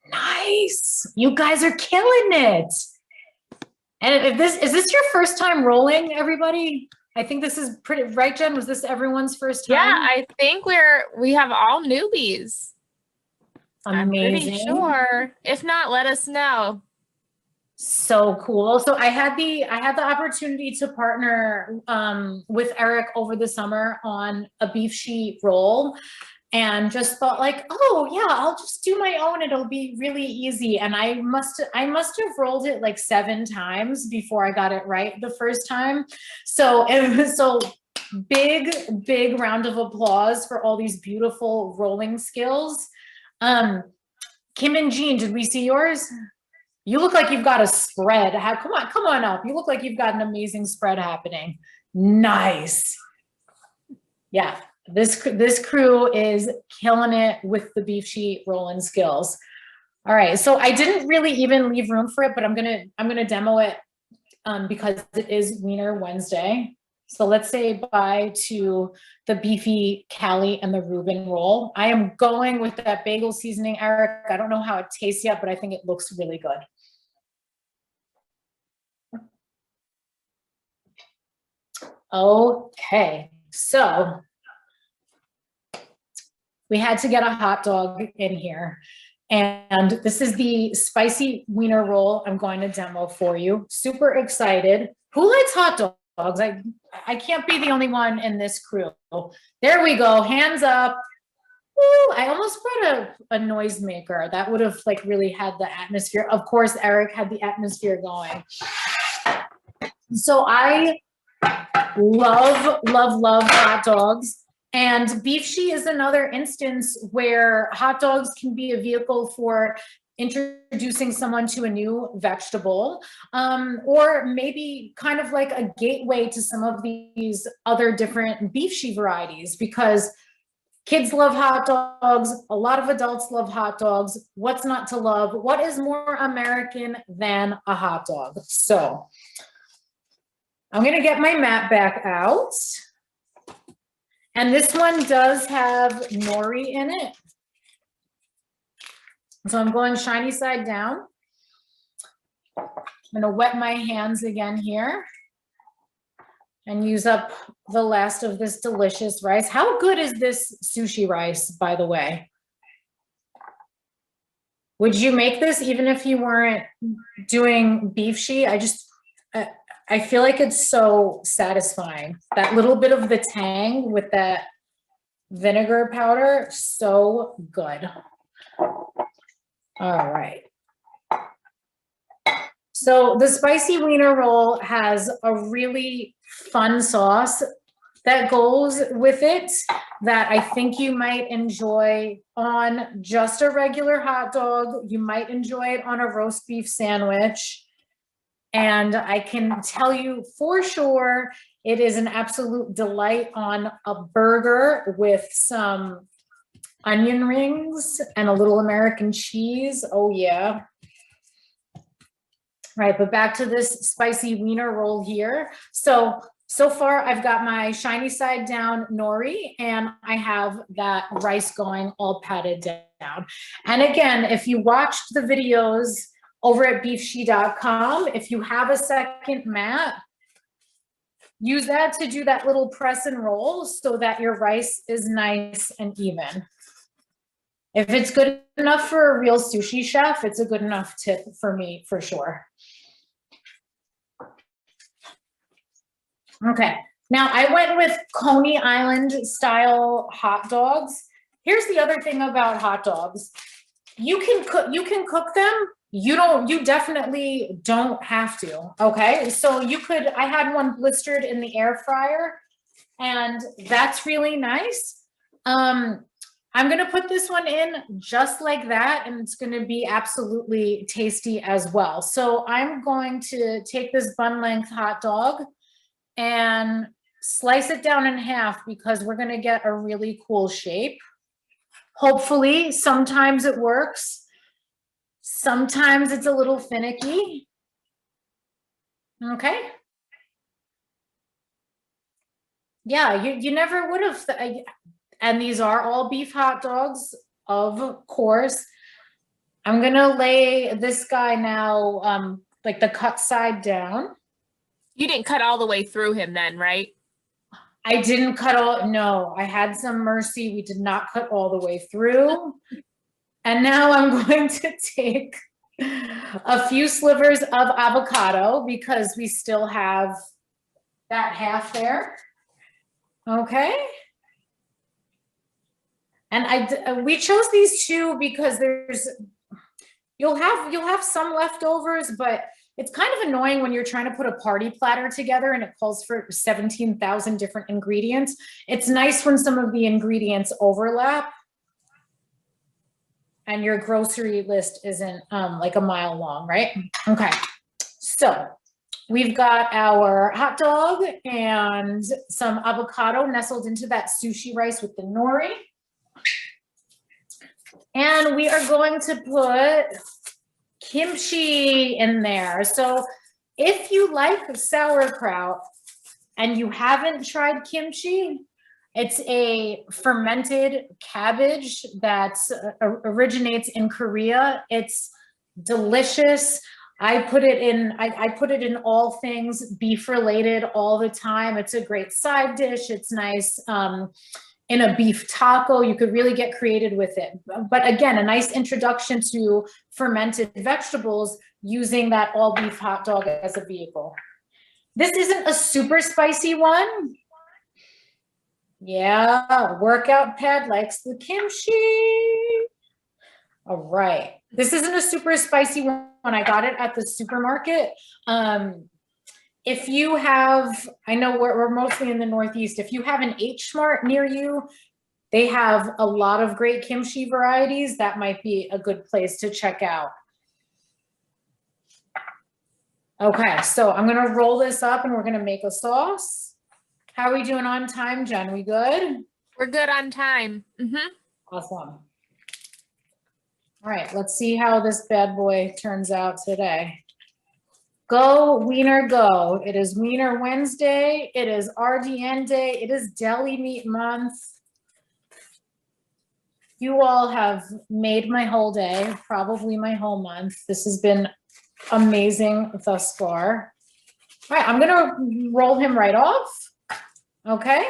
Nice. You guys are killing it. And if is this your first time rolling, everybody? I think this is pretty, right, Jen? Was this everyone's first time? Yeah, I think we have all newbies. Amazing. I'm pretty sure. If not, let us know. So cool. So I had the opportunity to partner with Eric over the summer on a Beefshi roll, and just thought like, oh yeah, I'll just do my own. It'll be really easy. And I must have rolled it like 7 times before I got it right the first time. So big round of applause for all these beautiful rolling skills. Kim and Jean, did we see yours? You look like you've got a spread. Come on up. You look like you've got an amazing spread happening. Nice. Yeah, this crew is killing it with the Beefshi rolling skills. All right, so I didn't really even leave room for it, but I'm gonna demo it because it is Wiener Wednesday. So let's say bye to the beefy Cali and the Reuben roll. I am going with that bagel seasoning, Eric. I don't know how it tastes yet, but I think it looks really good. Okay, so we had to get a hot dog in here. And this is the spicy Wiener roll I'm going to demo for you. Super excited. Who likes hot dogs? I can't be the only one in this crew. There we go, hands up. Woo, I almost brought a noisemaker. That would have like really had the atmosphere. Of course, Eric had the atmosphere going. So I love hot dogs. And Beefshi is another instance where hot dogs can be a vehicle for introducing someone to a new vegetable, or maybe kind of like a gateway to some of these other different Beefshi varieties, because kids love hot dogs. A lot of adults love hot dogs. What's not to love? What is more American than a hot dog? So I'm going to get my mat back out. And this one does have nori in it. So I'm going shiny side down. I'm gonna wet my hands again here and use up the last of this delicious rice. How good is this sushi rice, by the way? Would you make this even if you weren't doing Beefshi? I feel like it's so satisfying. That little bit of the tang with that vinegar powder, so good. All right. So the spicy Wiener roll has a really fun sauce that goes with it that I think you might enjoy on just a regular hot dog. You might enjoy it on a roast beef sandwich. And I can tell you for sure, it is an absolute delight on a burger with some onion rings and a little American cheese. Oh yeah. Right, but back to this spicy Wiener roll here. So far I've got my shiny side down nori and I have that rice going all patted down. And again, if you watched the videos over at beefshi.com, if you have a second mat, use that to do that little press and roll so that your rice is nice and even. If it's good enough for a real sushi chef, it's a good enough tip for me, for sure. Okay, now I went with Coney Island style hot dogs. Here's the other thing about hot dogs. You can cook them. You definitely don't have to, okay? So I had one blistered in the air fryer and that's really nice. I'm gonna put this one in just like that and it's gonna be absolutely tasty as well. So I'm going to take this bun length hot dog and slice it down in half because we're gonna get a really cool shape. Hopefully, sometimes it works. Sometimes it's a little finicky. Okay. Yeah, you never would have, and these are all beef hot dogs, of course. I'm gonna lay this guy now, like the cut side down. You didn't cut all the way through him then, right? I didn't cut all, no, I had some mercy. We did not cut all the way through. And now I'm going to take a few slivers of avocado because we still have that half there. Okay. And we chose these two because you'll have some leftovers, but it's kind of annoying when you're trying to put a party platter together and it calls for 17,000 different ingredients. It's nice when some of the ingredients overlap and your grocery list isn't like a mile long, right? Okay, so we've got our hot dog and some avocado nestled into that sushi rice with the nori. And we are going to put kimchi in there. So if you like sauerkraut and you haven't tried kimchi, it's a fermented cabbage that originates in Korea. It's delicious. I put it in all things beef related all the time. It's a great side dish. It's nice in a beef taco. You could really get creative with it. But again, a nice introduction to fermented vegetables using that all beef hot dog as a vehicle. This isn't a super spicy one. Yeah, workout pad likes the kimchi. All right. This isn't a super spicy one. I got it at the supermarket. If you have, I know we're mostly in the Northeast. If you have an H Mart near you, they have a lot of great kimchi varieties. That might be a good place to check out. Okay, so I'm gonna roll this up and we're gonna make a sauce. How are we doing on time, Jen? We good? We're good on time. Awesome. All right, let's see how this bad boy turns out today. Go, Wiener, go. It is Wiener Wednesday. It is RDN Day. It is Deli Meat Month. You all have made my whole day, probably my whole month. This has been amazing thus far. All right, I'm gonna roll him right off. Okay.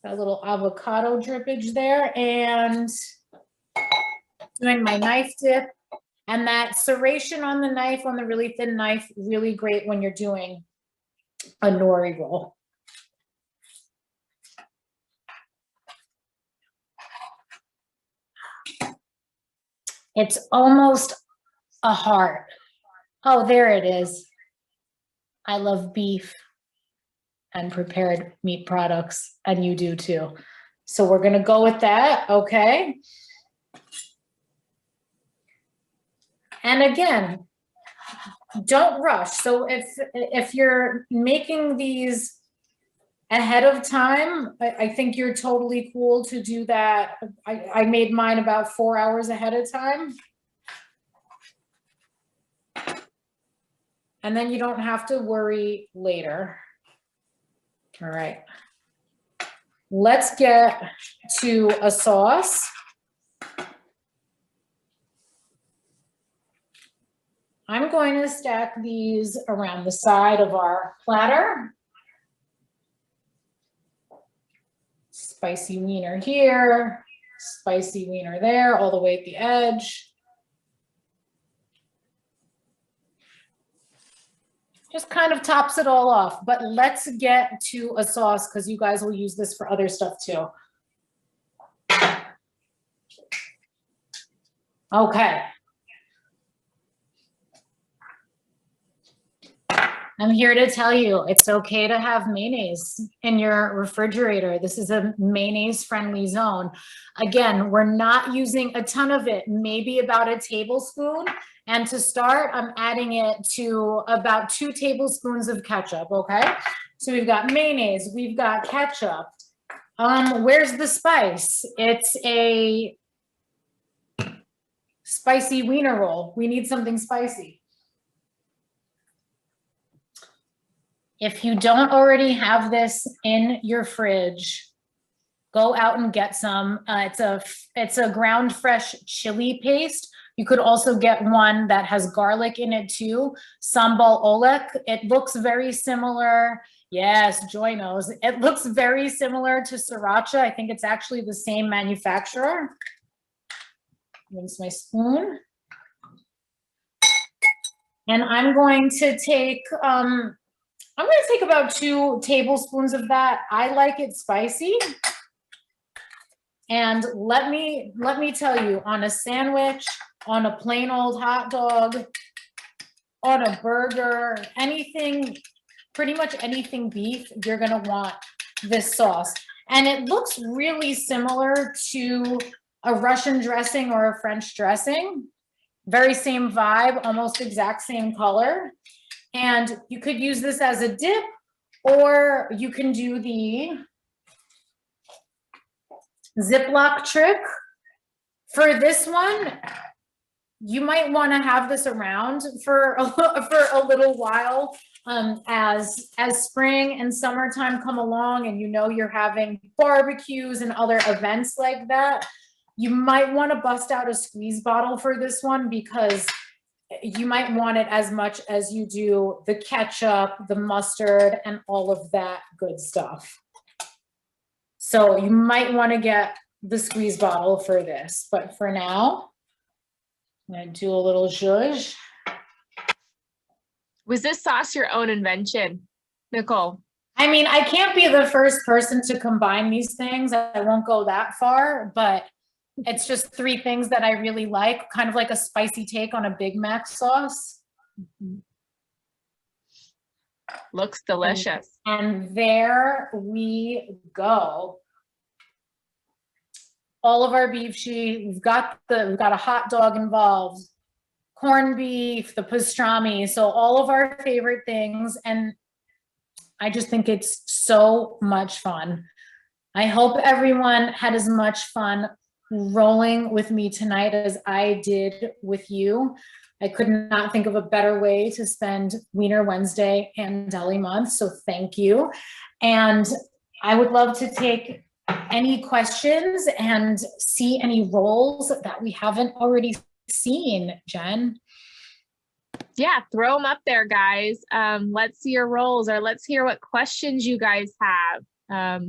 Got a little avocado drippage there and doing my knife dip. And that serration on the knife, on the really thin knife, really great when you're doing a nori roll. It's almost a heart. Oh, there it is. I love beef and prepared meat products, and you do too. So we're gonna go with that, okay? And again, don't rush. So if you're making these ahead of time, I think you're totally cool to do that. I made mine about 4 hours ahead of time. And then you don't have to worry later. All right. Let's get to a sauce. I'm going to stack these around the side of our platter. Spicy wiener here, spicy wiener there, all the way at the edge. Just kind of tops it all off, but let's get to a sauce because you guys will use this for other stuff too. Okay. I'm here to tell you it's okay to have mayonnaise in your refrigerator. This is a mayonnaise-friendly zone. Again, we're not using a ton of it, maybe about a tablespoon. And to start, I'm adding it to about 2 tablespoons of ketchup, okay? So we've got mayonnaise, we've got ketchup. Where's the spice? It's a spicy wiener roll. We need something spicy. If you don't already have this in your fridge, go out and get some. It's a ground fresh chili paste. You could also get one that has garlic in it too. Sambal olek. It looks very similar. Yes, Joy knows. It looks very similar to sriracha. I think it's actually the same manufacturer. Rinse my spoon. And I'm going to take about 2 tablespoons of that. I like it spicy. And let me tell you, on a sandwich, on a plain old hot dog, on a burger, anything, pretty much anything beef, you're gonna want this sauce. And it looks really similar to a Russian dressing or a French dressing. Very same vibe, almost exact same color. And you could use this as a dip, or you can do the Ziploc trick. For this one, you might want to have this around for a little while, as spring and summertime come along, and you know you're having barbecues and other events like that. You might want to bust out a squeeze bottle for this one, because you might want it as much as you do the ketchup, the mustard, and all of that good stuff. So you might want to get the squeeze bottle for this, but for now, I'm gonna do a little zhuzh. Was this sauce your own invention, Nicole? I mean, I can't be the first person to combine these things. I won't go that far, but it's just three things that I really like, kind of like a spicy take on a Big Mac sauce. Looks delicious. And there we go. All of our beefshi, we've got a hot dog involved, corned beef, the pastrami, so all of our favorite things. And I just think it's so much fun. I hope everyone had as much fun rolling with me tonight as I did with you. I could not think of a better way to spend Wiener Wednesday and Deli Month, so thank you. And I would love to take any questions and see any rolls that we haven't already seen, Jen. Yeah, throw them up there, guys. Let's see your rolls, or let's hear what questions you guys have.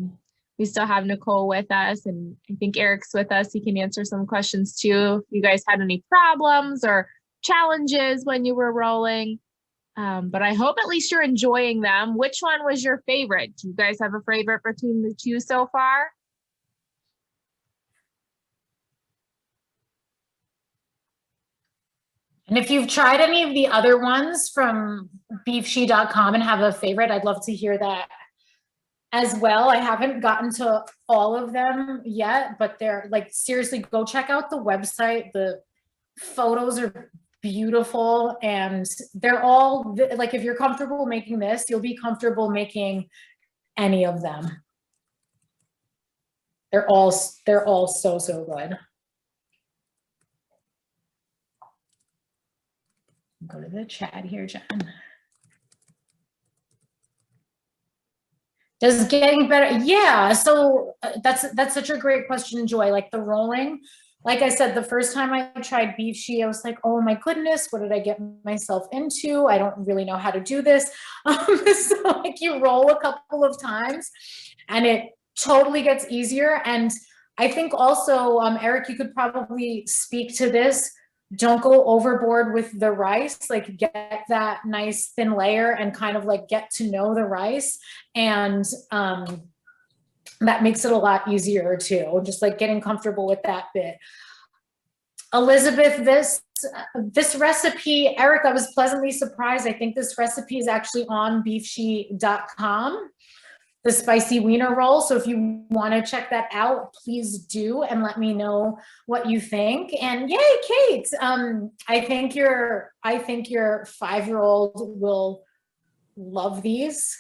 We still have Nicole with us, and I think Eric's with us. He can answer some questions too. If you guys had any problems or challenges when you were rolling. But I hope at least you're enjoying them. Which one was your favorite? Do you guys have a favorite between the two so far? And if you've tried any of the other ones from beefshi.com and have a favorite, I'd love to hear that as well. I haven't gotten to all of them yet, but they're like, seriously, go check out the website. The photos are beautiful, and they're all like, if you're comfortable making this, you'll be comfortable making any of them. They're all so good. Go to the chat here, Jen. Does getting better? Yeah, so that's such a great question, Joy. Like the rolling, like I said, the first time I tried Beefshi, I was like, oh my goodness, what did I get myself into? I don't really know how to do this. So like you roll a couple of times and it totally gets easier. And I think also, Eric, you could probably speak to this. Don't go overboard with the rice, like get that nice thin layer and kind of like get to know the rice. And that makes it a lot easier too, just like getting comfortable with that bit. Elizabeth, this recipe, Eric, I was pleasantly surprised. I think this recipe is actually on beefshi.com, the spicy wiener roll. So if you want to check that out, please do, and let me know what you think. And yay, Kate! I think your 5-year-old will love these.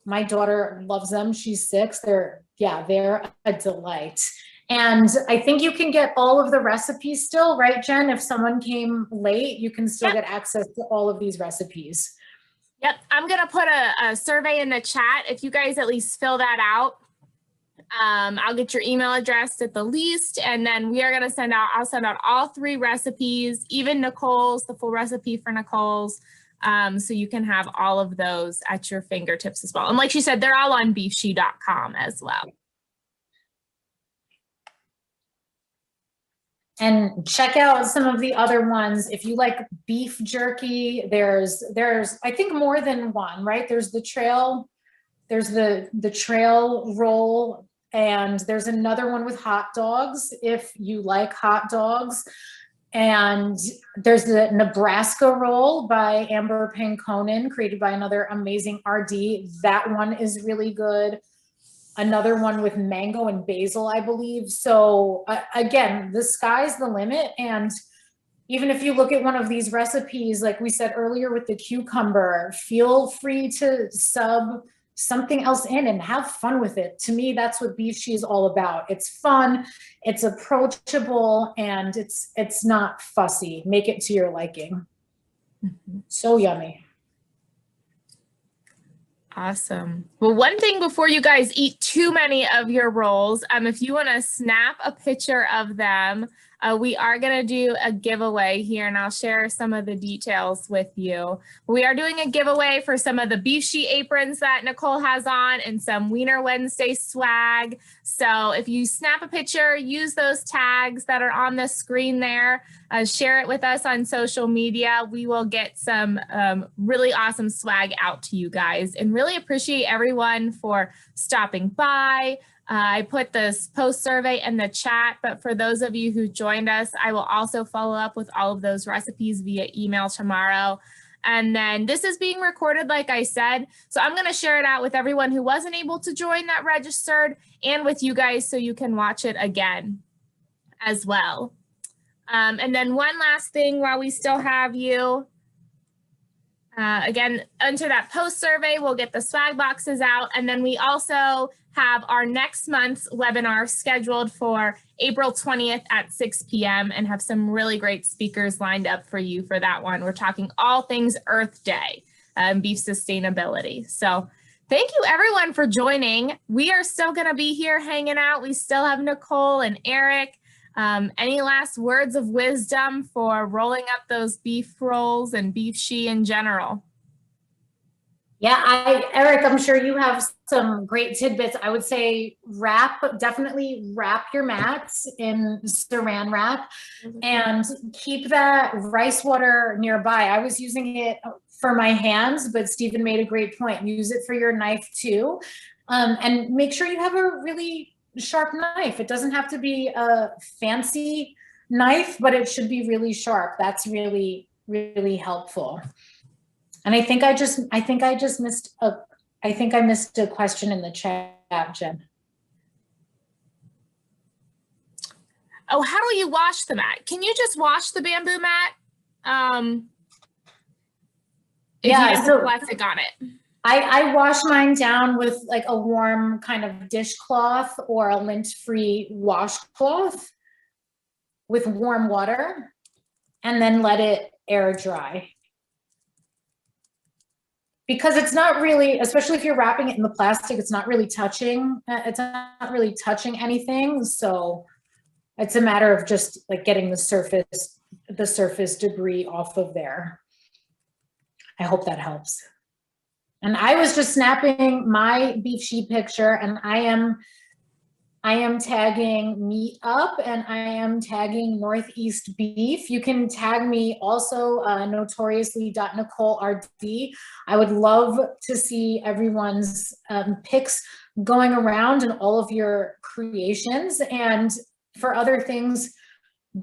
My daughter loves them. She's 6. They're a delight. And I think you can get all of the recipes still, right, Jen? If someone came late, you can still get access to all of these recipes. Yep, I'm gonna put a survey in the chat. If you guys at least fill that out, I'll get your email address at the least, and then we are gonna I'll send out all 3 recipes, even Nicole's, the full recipe for Nicole's, so you can have all of those at your fingertips as well. And like she said, they're all on beefshi.com as well. And check out some of the other ones. If you like beef jerky, there's I think more than one, right? There's the trail roll, and there's another one with hot dogs if you like hot dogs. And there's the Nebraska roll by Amber Pankonen, created by another amazing RD. That one is really good. Another one with mango and basil, I believe. So again, the sky's the limit. And even if you look at one of these recipes, like we said earlier with the cucumber, feel free to sub something else in and have fun with it. To me, that's what Beefshi is all about. It's fun, it's approachable, and it's not fussy. Make it to your liking. So yummy. Awesome. Well, one thing before you guys eat too many of your rolls, if you want to snap a picture of them, we are going to do a giveaway here, and I'll share some of the details with you. We are doing a giveaway for some of the Beefshi aprons that Nicole has on and some Wiener Wednesday swag. So if you snap a picture, use those tags that are on the screen there, share it with us on social media. We will get some really awesome swag out to you guys, and really appreciate everyone for stopping by. I put this post survey in the chat, but for those of you who joined us, I will also follow up with all of those recipes via email tomorrow. And then this is being recorded, like I said, so I'm going to share it out with everyone who wasn't able to join that registered, and with you guys so you can watch it again as well. And then one last thing while we still have you. Again, enter that post survey, we'll get the swag boxes out. And then we also have our next month's webinar scheduled for April 20th at 6 p.m. and have some really great speakers lined up for you for that one. We're talking all things Earth Day and beef sustainability. So thank you everyone for joining. We are still gonna be here hanging out. We still have Nicole and Eric. Any last words of wisdom for rolling up those beef rolls and Beefshi in general? Yeah, Eric, I'm sure you have some great tidbits. I would say definitely wrap your mats in saran wrap and keep that rice water nearby. I was using it for my hands, but Stephen made a great point. Use it for your knife too. And make sure you have a really sharp knife. It doesn't have to be a fancy knife, but it should be really sharp. That's really, really helpful. And I think I missed a question in the chat, Jen. Oh, how do you wash the mat? Can you just wash the bamboo mat? If you have plastic on it. I wash mine down with like a warm kind of dishcloth or a lint-free washcloth with warm water, and then let it air dry. Because it's not really, especially if you're wrapping it in the plastic, it's not really touching anything. So it's a matter of just like getting the surface debris off of there. I hope that helps. And I was just snapping my Beefshi picture, and I am tagging Meat Up, and I am tagging Northeast Beef. You can tag me also, notoriously.NicoleRD. I would love to see everyone's pics going around and all of your creations. And for other things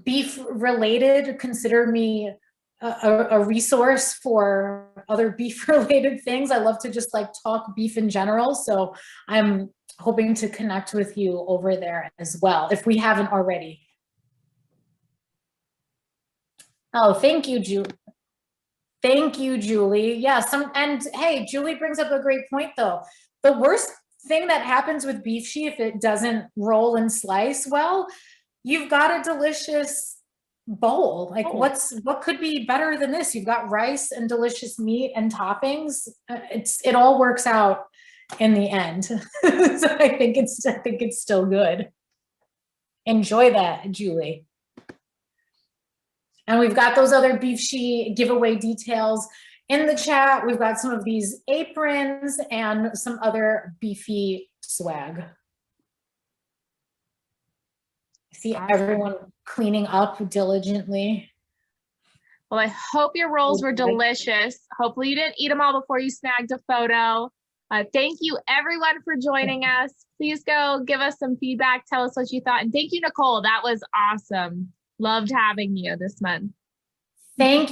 beef related, consider me a resource for other beef related things. I love to just like talk beef in general. So I'm hoping to connect with you over there as well, if we haven't already. Oh, thank you, Julie. Thank you, Julie. Yes, and hey, Julie brings up a great point though. The worst thing that happens with Beefshi, if it doesn't roll and slice well, you've got a delicious bowl. Like what could be better than this? You've got rice and delicious meat and toppings. It all works out in the end. So I think it's still good. Enjoy that, Julie. And we've got those other Beefshi giveaway details in the chat. We've got some of these aprons and some other beefy swag. I see everyone cleaning up diligently. Well, I hope your rolls were delicious. Hopefully you didn't eat them all before you snagged a photo. Thank you everyone for joining us. Please go give us some feedback. Tell us what you thought. And thank you, Nicole. That was awesome. Loved having you this month. Thank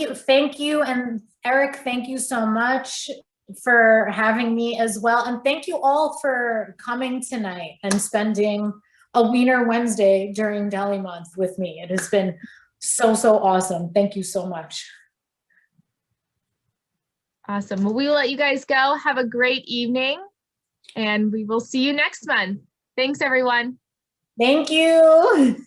you. And Eric, thank you so much for having me as well. And thank you all for coming tonight and spending a Wiener Wednesday during Deli Month with me. It has been so awesome. Thank you so much. Awesome. Well, we will let you guys go. Have a great evening, and we will see you next month. Thanks, everyone. Thank you.